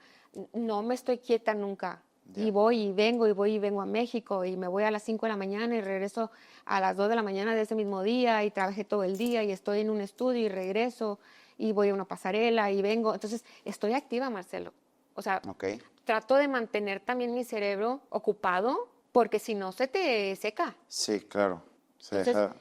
no me estoy quieta nunca. Ya. Y voy y vengo a México y me voy a las 5 de la mañana y regreso a las 2 de la mañana de ese mismo día y trabajé todo el día y estoy en un estudio y regreso y voy a una pasarela y vengo. Entonces, estoy activa, Marcelo. O sea, Ok, trato de mantener también mi cerebro ocupado porque si no se te seca. sí, claro. Se Entonces, deja...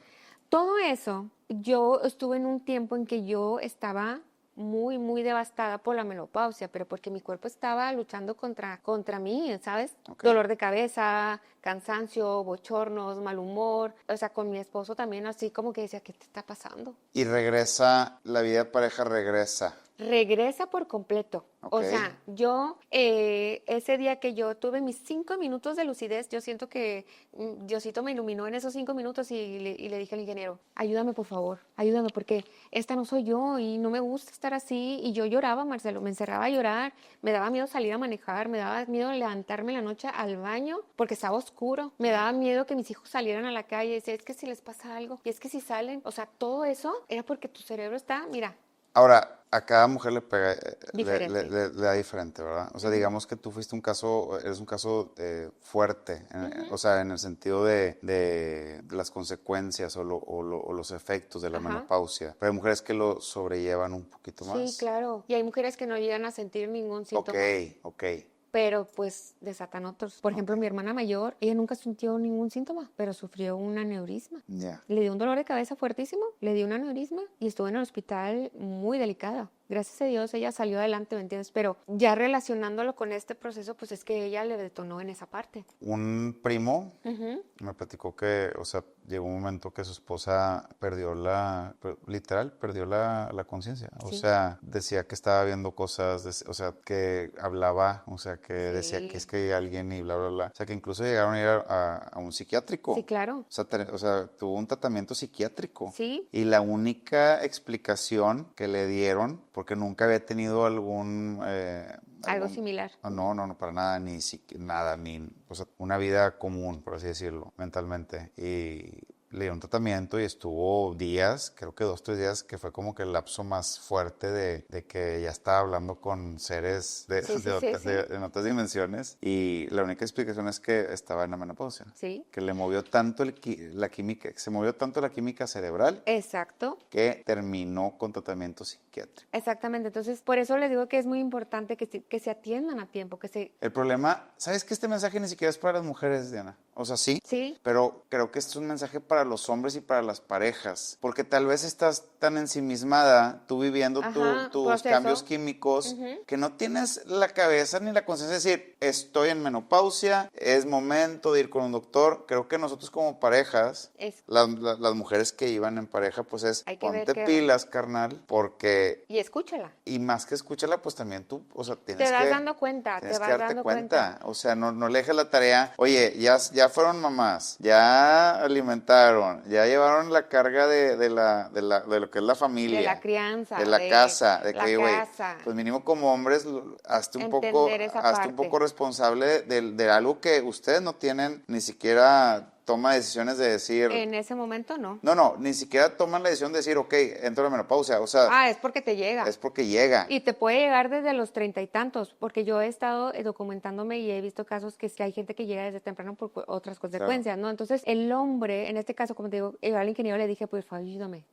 todo eso, yo estuve en un tiempo en que yo estaba muy devastada por la menopausia, pero porque mi cuerpo estaba luchando contra mí, ¿sabes? Ok. Dolor de cabeza, cansancio, bochornos, mal humor. O sea, con mi esposo también así como que decía, ¿qué te está pasando? Y regresa, la vida de pareja regresa. regresa por completo. Ok. O sea, yo ese día que yo tuve mis 5 minutos de lucidez, yo siento que Diosito me iluminó en esos 5 minutos y le dije al ingeniero, ayúdame por favor, ayúdame porque esta no soy yo y no me gusta estar así. Y yo lloraba, Marcelo, me encerraba a llorar, me daba miedo salir a manejar, me daba miedo levantarme en la noche al baño porque estaba oscuro, me daba miedo que mis hijos salieran a la calle y decía, es que si les pasa algo, y es que si salen, o sea, todo eso era porque tu cerebro está, mira, Ahora, a cada mujer le pega, diferente. le da diferente, ¿verdad? O sea, digamos que tú fuiste un caso, eres un caso fuerte, o sea, en el sentido de las consecuencias o los efectos de la Ajá. menopausia. Pero hay mujeres que lo sobrellevan un poquito Sí, más. claro. Y hay mujeres que no llegan a sentir ningún Ok, síntoma, ok, pero pues desatan otros. Por ejemplo, mi hermana mayor, ella nunca sintió ningún síntoma, pero sufrió un aneurisma. ya. Le dio un dolor de cabeza fuertísimo, le dio un aneurisma y estuvo en el hospital muy delicada. Gracias a Dios ella salió adelante, ¿me entiendes? Pero ya relacionándolo con este proceso, pues es que ella le detonó en esa parte. Un primo Ujú. me platicó que, o sea, llegó un momento que su esposa perdió literal, perdió la conciencia. O Sí. sea, decía que estaba viendo cosas, o sea, que hablaba, o sea, que decía que Sí. es que hay alguien y bla, bla, bla. O sea, que incluso llegaron a ir a un psiquiátrico. Sí, claro. O sea, tuvo un tratamiento psiquiátrico. Sí. Y la única explicación que le dieron, porque nunca había tenido Algo similar. no, no, no, para nada, nada, o sea, una vida común, por así decirlo, mentalmente. Y le dio un tratamiento y estuvo días, creo que 2, 3 días, que fue como que el lapso más fuerte de que ya estaba hablando con seres Sí, sí, sí, sí. en otras dimensiones. Y la única explicación es que estaba en la menopausia. Sí. Que le movió tanto la química, se movió tanto la química cerebral Exacto. que terminó con tratamiento psiquiátrico. Exactamente. Entonces, por eso les digo que es muy importante que se atiendan a tiempo, que se... El problema, ¿sabes que este mensaje ni siquiera es para las mujeres, Diana? O sea, sí, Sí. pero creo que este es un mensaje para los hombres y para las parejas, porque tal vez estás tan ensimismada, tú viviendo Ajá, tus proceso. cambios químicos, que no tienes la cabeza ni la conciencia de decir, estoy en menopausia, es momento de ir con un doctor. Creo que nosotros como parejas, Es, las mujeres que iban en pareja, pues es, hay que ver ponte qué... pilas, carnal, porque, Y escúchala. y más que escúchala, pues también tú, o sea, Te vas dando cuenta, te tienes que vas darte dando cuenta. cuenta. O sea, no le dejes la tarea. Oye, ya fueron mamás, ya alimentaron, ya llevaron la carga de lo que es la familia, De la crianza, de la de casa, de la que, güey, casa. pues mínimo como hombres, Entender esa hazte un parte. poco responsable de algo que ustedes no tienen ni siquiera toma decisiones de decir, En ese momento no. no, ni siquiera toman la decisión de decir, ok, entro a la menopausia. O sea, Ah, es porque te llega. es porque llega. Y te puede llegar desde los 30 y tantos, porque yo he estado documentándome y he visto casos que hay gente que llega desde temprano por otras consecuencias, ¿no? Entonces, el hombre, en este caso, como te digo, al ingeniero le dije, pues ayúdame,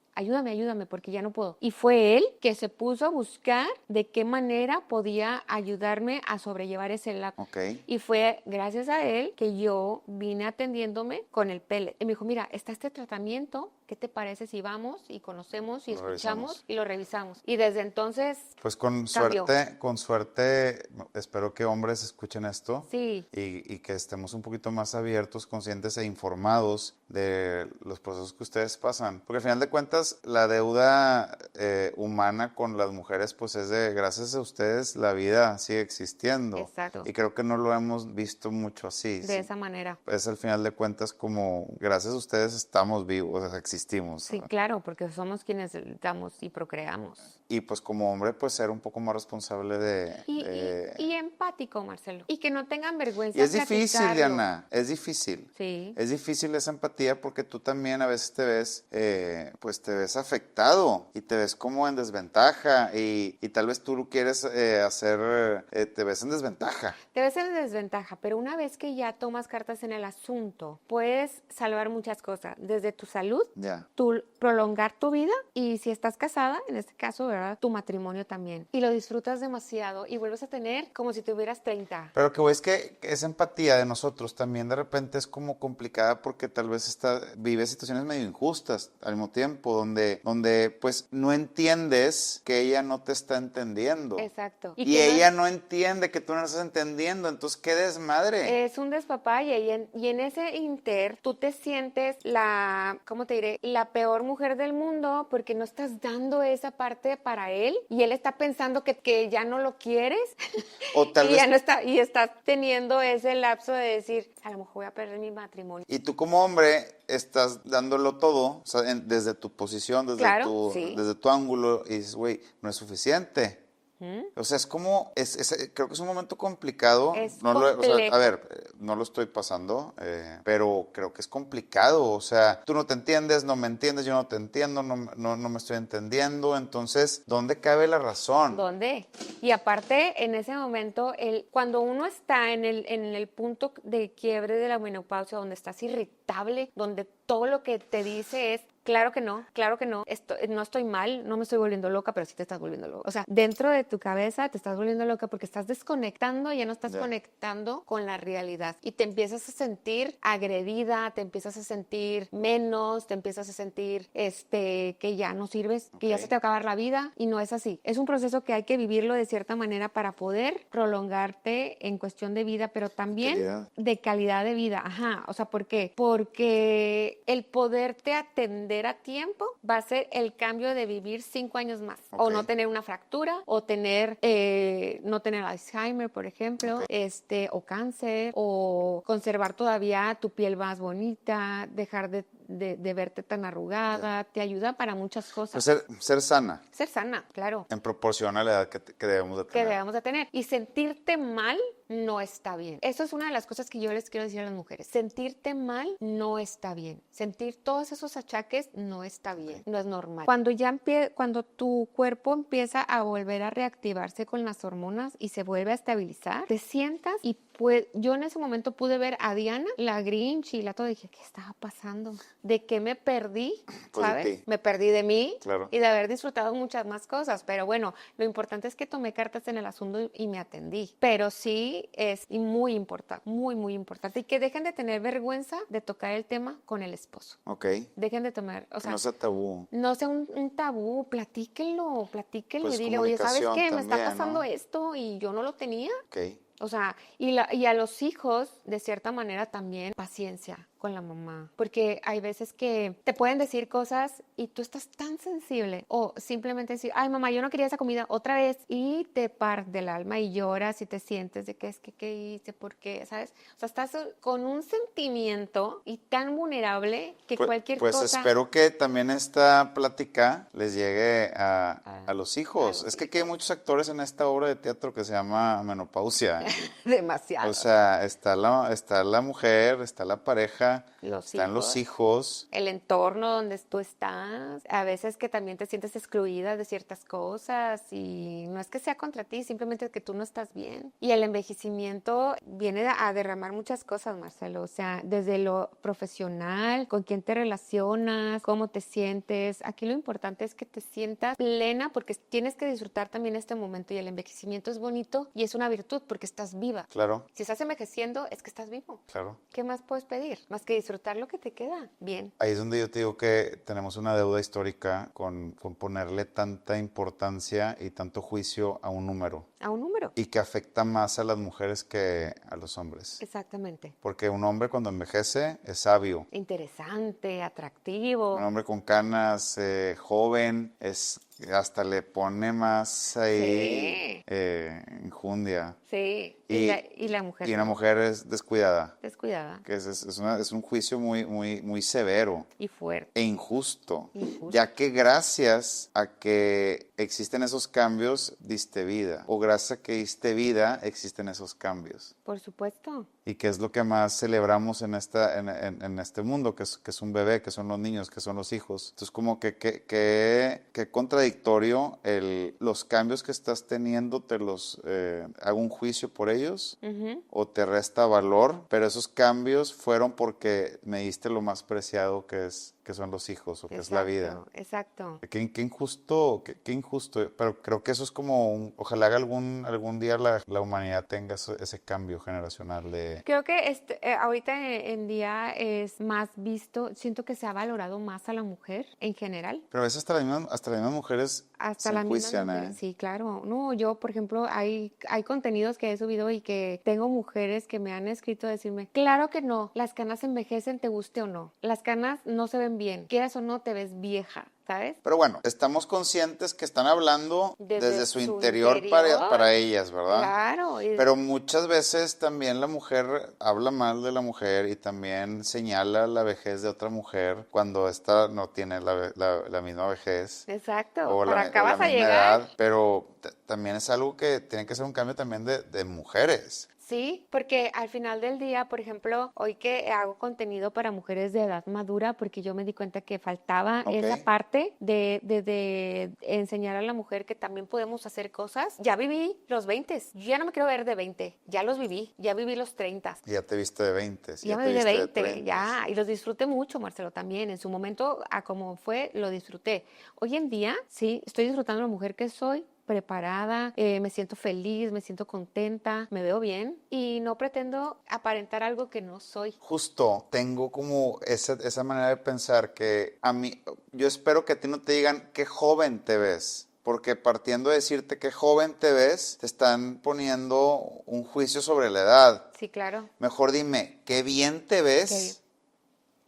porque ya no puedo. Y fue él que se puso a buscar de qué manera podía ayudarme a sobrellevar ese lapso. Ok. Y fue gracias a él que yo vine atendiéndome con el pellet. Y me dijo, mira, está este tratamiento, ¿qué te parece si vamos y conocemos y Lo escuchamos revisamos. y lo revisamos? Y desde entonces Pues con cambió. suerte, espero que hombres escuchen esto Sí, y que estemos un poquito más abiertos, conscientes e informados de los procesos que ustedes pasan. Porque al final de cuentas, la deuda humana con las mujeres, pues es de, gracias a ustedes, la vida sigue existiendo. exacto. Y creo que no lo hemos visto mucho así. De esa manera. Es al final de cuentas como, gracias a ustedes estamos vivos, o sea, existimos. Sí, claro, porque somos quienes damos y procreamos. Y pues como hombre, pues ser un poco más responsable Y empático, Marcelo. Y que no tengan vergüenza Y es de difícil, platicarlo. Diana, es difícil. Sí. Es difícil esa empatía porque tú también a veces te ves, pues te ves afectado y te ves como en desventaja y tal vez tú quieres te ves en desventaja. Te ves en desventaja, pero una vez que ya tomas cartas en el asunto, puedes salvar muchas cosas, desde tu salud, Ya. prolongar tu vida y si estás casada, en este caso, ¿verdad? Tu matrimonio también. Y lo disfrutas demasiado y vuelves a tener como si tuvieras 30. Pero que es que esa empatía de nosotros también de repente es como complicada porque tal vez vive situaciones medio injustas al mismo tiempo, donde pues no entiendes que ella no te está entendiendo. Exacto. Y ella no entiende que tú no la estás entendiendo, entonces qué desmadre. Es un despapalle y en ese inter tú te sientes ¿cómo te diré? la peor mujer del mundo porque no estás dando esa parte para él y él está pensando que ya no lo quieres O tal y vez, ya no está, y estás teniendo ese lapso de decir, a lo mejor voy a perder mi matrimonio. y tú como hombre estás dándolo todo, o sea, desde tu posición, Claro, sí. desde tu ángulo, y dices, güey, no es suficiente. ¿Mm? O sea, es como, creo que es un momento complicado. Es No lo, o sea, a complejo. ver, no lo estoy pasando, pero creo que es complicado. O sea, tú no te entiendes, no me entiendes, yo no te entiendo, no me estoy entendiendo. Entonces, ¿dónde cabe la razón? ¿Dónde? Y aparte, en ese momento, cuando uno está en el punto de quiebre de la menopausia, donde estás irritable, donde todo lo que te dice es, claro que no, no estoy mal, no me estoy volviendo loca, pero sí te estás volviendo loca. O sea, dentro de tu cabeza te estás volviendo loca porque estás desconectando y ya no estás Ya. conectando con la realidad. Y te empiezas a sentir agredida, te empiezas a sentir menos, te empiezas a sentir que ya no sirves, que ya Ok. se te va a acabar la vida y no es así. Es un proceso que hay que vivirlo de cierta manera para poder prolongarte en cuestión de vida, pero también Calidad. de calidad de vida. Ajá, o sea, ¿por qué? Porque el poderte atender a tiempo va a ser el cambio de vivir 5 años más. Ok. O no tener una fractura, o no tener Alzheimer, por ejemplo, Ok. o cáncer, o conservar todavía tu piel más bonita, dejar de verte tan arrugada, te ayuda para muchas cosas. Pues ser sana, Ser sana, claro, en proporción a la edad que debemos de que tener. debemos de tener. Y sentirte mal no está bien. Eso es una de las cosas que yo les quiero decir a las mujeres. Sentirte mal no está bien. Sentir todos esos achaques no está bien, no es normal. Cuando tu cuerpo empieza a volver a reactivarse con las hormonas y se vuelve a estabilizar, te sientas y yo en ese momento pude ver a Diana, la Grinch y la todo, dije, ¿qué estaba pasando? ¿De qué me perdí? Pues de ¿Sabes? ti. Me perdí de mí Claro. y de haber disfrutado muchas más cosas, pero bueno, lo importante es que tomé cartas en el asunto y me atendí. Pero sí es muy importante, muy, muy importante. Y que dejen de tener vergüenza de tocar el tema con el esposo. Ok. Dejen de tomar, o Que sea, no sea tabú. no sea un tabú, platíquenlo Pues y dile, oye, ¿sabes comunicación qué? Me está también, pasando ¿no? esto y yo no lo tenía. Ok. O sea, y a los hijos, de cierta manera también, paciencia con la mamá. Porque hay veces que te pueden decir cosas y tú estás tan sensible. O simplemente decir, ay, mamá, yo no quería esa comida otra vez. Y te parte del alma y lloras y te sientes de que es que, ¿qué hice? ¿Por qué? ¿Sabes? O sea, estás con un sentimiento y tan vulnerable que cualquier Pues cosa... espero que también esta plática les llegue a los a hijos. los Es que aquí hay hijos. muchos actores en esta obra de teatro que se llama Menopausia. O Demasiado. sea, está la mujer, está la pareja, Los están los hijos. hijos. El entorno donde tú estás, a veces que también te sientes excluida de ciertas cosas y no es que sea contra ti, simplemente que tú no estás bien. Y el envejecimiento viene a derramar muchas cosas, Marcelo, o sea, desde lo profesional, con quién te relacionas, cómo te sientes. Aquí lo importante es que te sientas plena porque tienes que disfrutar también este momento y el envejecimiento es bonito y es una virtud porque estás viva. Claro, Si estás envejeciendo es que estás vivo. claro. ¿Qué más puedes pedir? Más que disfrutar lo que te queda. Bien. Ahí es donde yo te digo que tenemos una deuda histórica con ponerle tanta importancia y tanto juicio a un número. A un número. Y que afecta más a las mujeres que a los hombres. Exactamente. Porque un hombre cuando envejece es sabio. Interesante, Un atractivo. hombre con canas, joven, hasta le pone más ahí Sí, enjundia. sí. Y Y, la mujer y una no, mujer es descuidada. descuidada Que es un juicio muy severo y fuerte. e injusto, Injusto. ya que gracias a que existen esos cambios, diste vida, o gracias a que diste vida, existen esos cambios. Por supuesto. Y que es lo que más celebramos en este mundo, que es un bebé, que son los niños, que son los hijos. Entonces, como que contradictorio los cambios que estás teniendo, hago un juicio por ellos, Ujú. o te resta valor, pero esos cambios fueron porque me diste lo más preciado que son los hijos, o que es la vida. Exacto. Qué injusto, qué injusto, pero creo que eso es como ojalá algún día la humanidad tenga ese cambio generacional de... Creo que ahorita en día es más visto, siento que se ha valorado más a la mujer en general. Pero a veces hasta las mismas mujeres Hasta se las mismas enjuician, mujeres, sí, claro. No, yo, por ejemplo, hay contenidos que he subido y que tengo mujeres que me han escrito a decirme, claro que no, las canas envejecen, te guste o no. Las canas no se ven también. Quieras o no, te ves vieja, ¿sabes? Pero bueno, estamos conscientes que están hablando desde su interior para ellas, ¿verdad? Claro. Pero muchas veces también la mujer habla mal de la mujer y también señala la vejez de otra mujer cuando ésta no tiene la misma vejez. Exacto, O para acá la vas a misma llegar. edad, pero también es algo que tiene que ser un cambio también de mujeres. Sí, porque al final del día, por ejemplo, hoy que hago contenido para mujeres de edad madura, porque yo me di cuenta que faltaba Ok. esa parte de enseñar a la mujer que también podemos hacer cosas. Ya viví los 20, yo ya no me quiero ver de 20, ya los viví, ya viví los 30. Ya te viste de 20, Ya ya me te vi de viste de 20, 30. ya, y los disfruté mucho, Marcelo, también. En su momento, a como fue, lo disfruté. Hoy en día, sí, estoy disfrutando la mujer que soy, preparada, me siento feliz, me siento contenta, me veo bien y no pretendo aparentar algo que no soy. Justo, tengo como esa manera de pensar que a mí, yo espero que a ti no te digan qué joven te ves. Porque partiendo de decirte qué joven te ves, te están poniendo un juicio sobre la edad. Sí, claro. Mejor dime, qué bien te ves. Qué bien.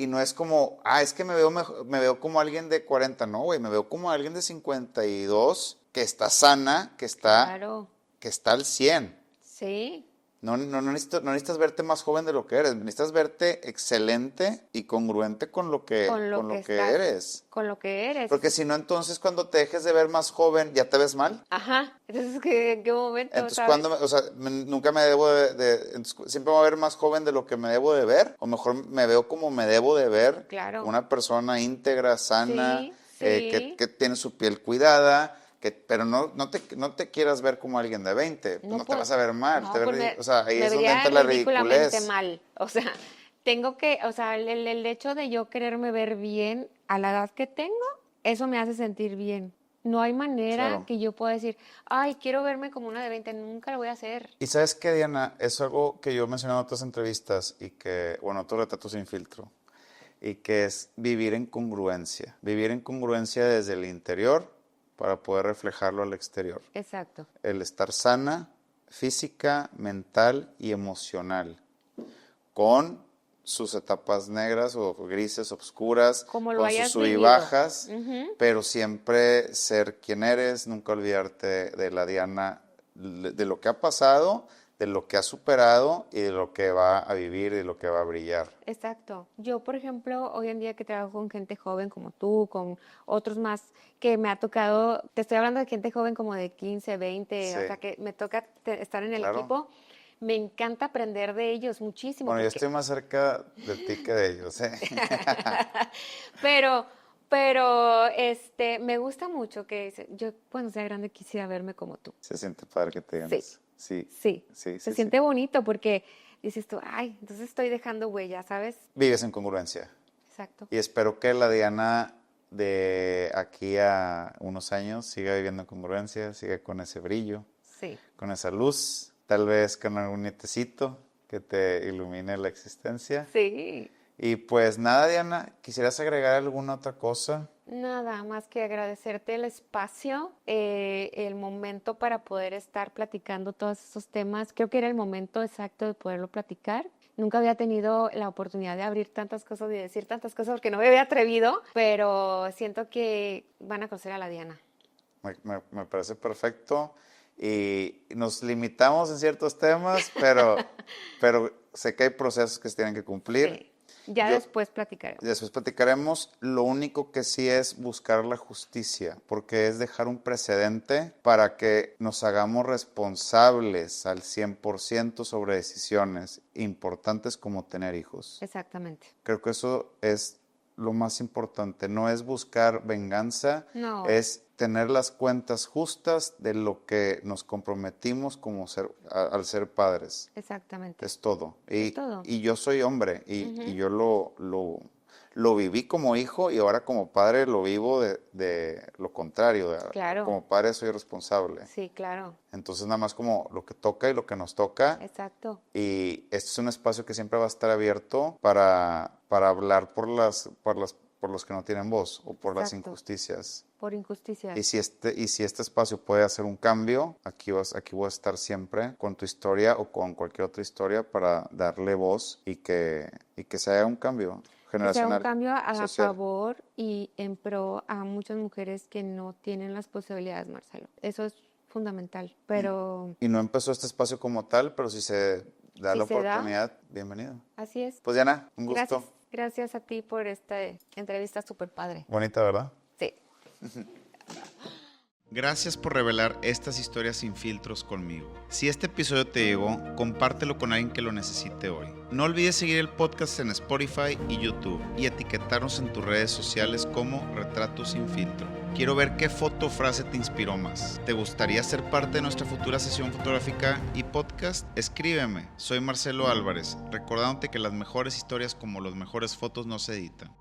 Y no es como, es que me veo como alguien de 40. No, güey, me veo como alguien de 52 que está sana, Claro. que está al 100. Sí. No necesitas verte más joven de lo que eres, necesitas verte excelente y congruente con lo que eres. Con lo que eres. Porque si no, entonces cuando te dejes de ver más joven, ¿ya te ves mal? Ajá. Entonces, ¿en qué momento, Entonces, sabes? nunca me debo entonces, siempre me voy a ver más joven de lo que me debo de ver, o mejor me veo como me debo de ver, Claro. una persona íntegra, sana, Sí, sí. que tiene su piel cuidada, pero no te quieras ver como alguien de 20, pues no te pues, vas a ver mal, no, te ves pues o sea, ahí me es donde vería entra la ridículamente ridiculez. mal. O sea, o sea, el hecho de yo quererme ver bien a la edad que tengo, eso me hace sentir bien. No hay manera Claro. que yo pueda decir, ay, quiero verme como una de 20, nunca lo voy a hacer. Y sabes qué, Diana, es algo que yo mencioné en otras entrevistas y que, bueno, otro retrato sin filtro, y que es vivir en congruencia desde el interior para poder reflejarlo al exterior. Exacto. El estar sana, física, mental y emocional, con sus etapas negras o grises, oscuras, Como lo con sus hayas sub y vivido. bajas, Ujú. pero siempre ser quien eres, nunca olvidarte de la Diana, de lo que ha pasado, de lo que ha superado y de lo que va a vivir y de lo que va a brillar. Exacto. Yo, por ejemplo, hoy en día que trabajo con gente joven como tú, con otros más que me ha tocado, te estoy hablando de gente joven como de 15, 20, Sí, o sea que me toca estar en el claro. equipo, me encanta aprender de ellos muchísimo. Bueno, yo Porque estoy más cerca de ti que de ellos, ¿eh? Pero, me gusta mucho yo cuando sea grande quisiera verme como tú. Se siente padre que te digan Sí, eso. Sí, sí. sí, Se sí, sí. siente bonito porque dices tú, ay, entonces estoy dejando huella, ¿sabes? Vives en congruencia. Exacto. Y espero que la Diana de aquí a unos años siga viviendo en congruencia, siga con ese brillo, Sí. con esa luz, tal vez con algún nietecito que te ilumine la existencia. Sí. Y pues nada, Diana, ¿quisieras agregar alguna otra cosa? Nada más que agradecerte el espacio, el momento para poder estar platicando todos esos temas. Creo que era el momento exacto de poderlo platicar. Nunca había tenido la oportunidad de abrir tantas cosas y decir tantas cosas porque no me había atrevido, pero siento que van a conocer a la Diana. Me parece perfecto. Y nos limitamos en ciertos temas, pero sé que hay procesos que se tienen que cumplir. Sí. Ya Yo, después platicaremos. Después platicaremos. Lo único que sí es buscar la justicia, porque es dejar un precedente para que nos hagamos responsables al 100% sobre decisiones importantes como tener hijos. Exactamente. Creo que eso es lo más importante. No es buscar venganza, No. es tener las cuentas justas de lo que nos comprometimos como al ser padres. Exactamente. Es todo. Es todo. Y yo soy hombre y yo lo viví como hijo y ahora como padre lo vivo de lo contrario. Claro. Como padre soy responsable. Sí, claro. Entonces nada más como lo que toca y lo que nos toca. Exacto. Y este es un espacio que siempre va a estar abierto para hablar por los que no tienen voz o por las Exacto. injusticias. Por injusticias. Y si este espacio puede hacer un cambio, aquí voy a estar siempre con tu historia o con cualquier otra historia para darle voz y que se haga un cambio. generacional, un cambio a social. favor y en pro a muchas mujeres que no tienen las posibilidades, Marcelo. Eso es fundamental, pero Y no empezó este espacio como tal, pero si se da si la se da, oportunidad, bienvenido. así es. Pues Diana, un gusto. Gracias, gracias a ti por esta entrevista súper padre. Bonita, ¿verdad? Sí. Gracias por revelar estas historias sin filtros conmigo. Si este episodio te llegó, compártelo con alguien que lo necesite hoy. No olvides seguir el podcast en Spotify y YouTube y etiquetarnos en tus redes sociales como Retrato Sin Filtro. Quiero ver qué foto o frase te inspiró más. ¿Te gustaría ser parte de nuestra futura sesión fotográfica y podcast? Escríbeme. Soy Marcelo Álvarez, recordándote que las mejores historias como las mejores fotos no se editan.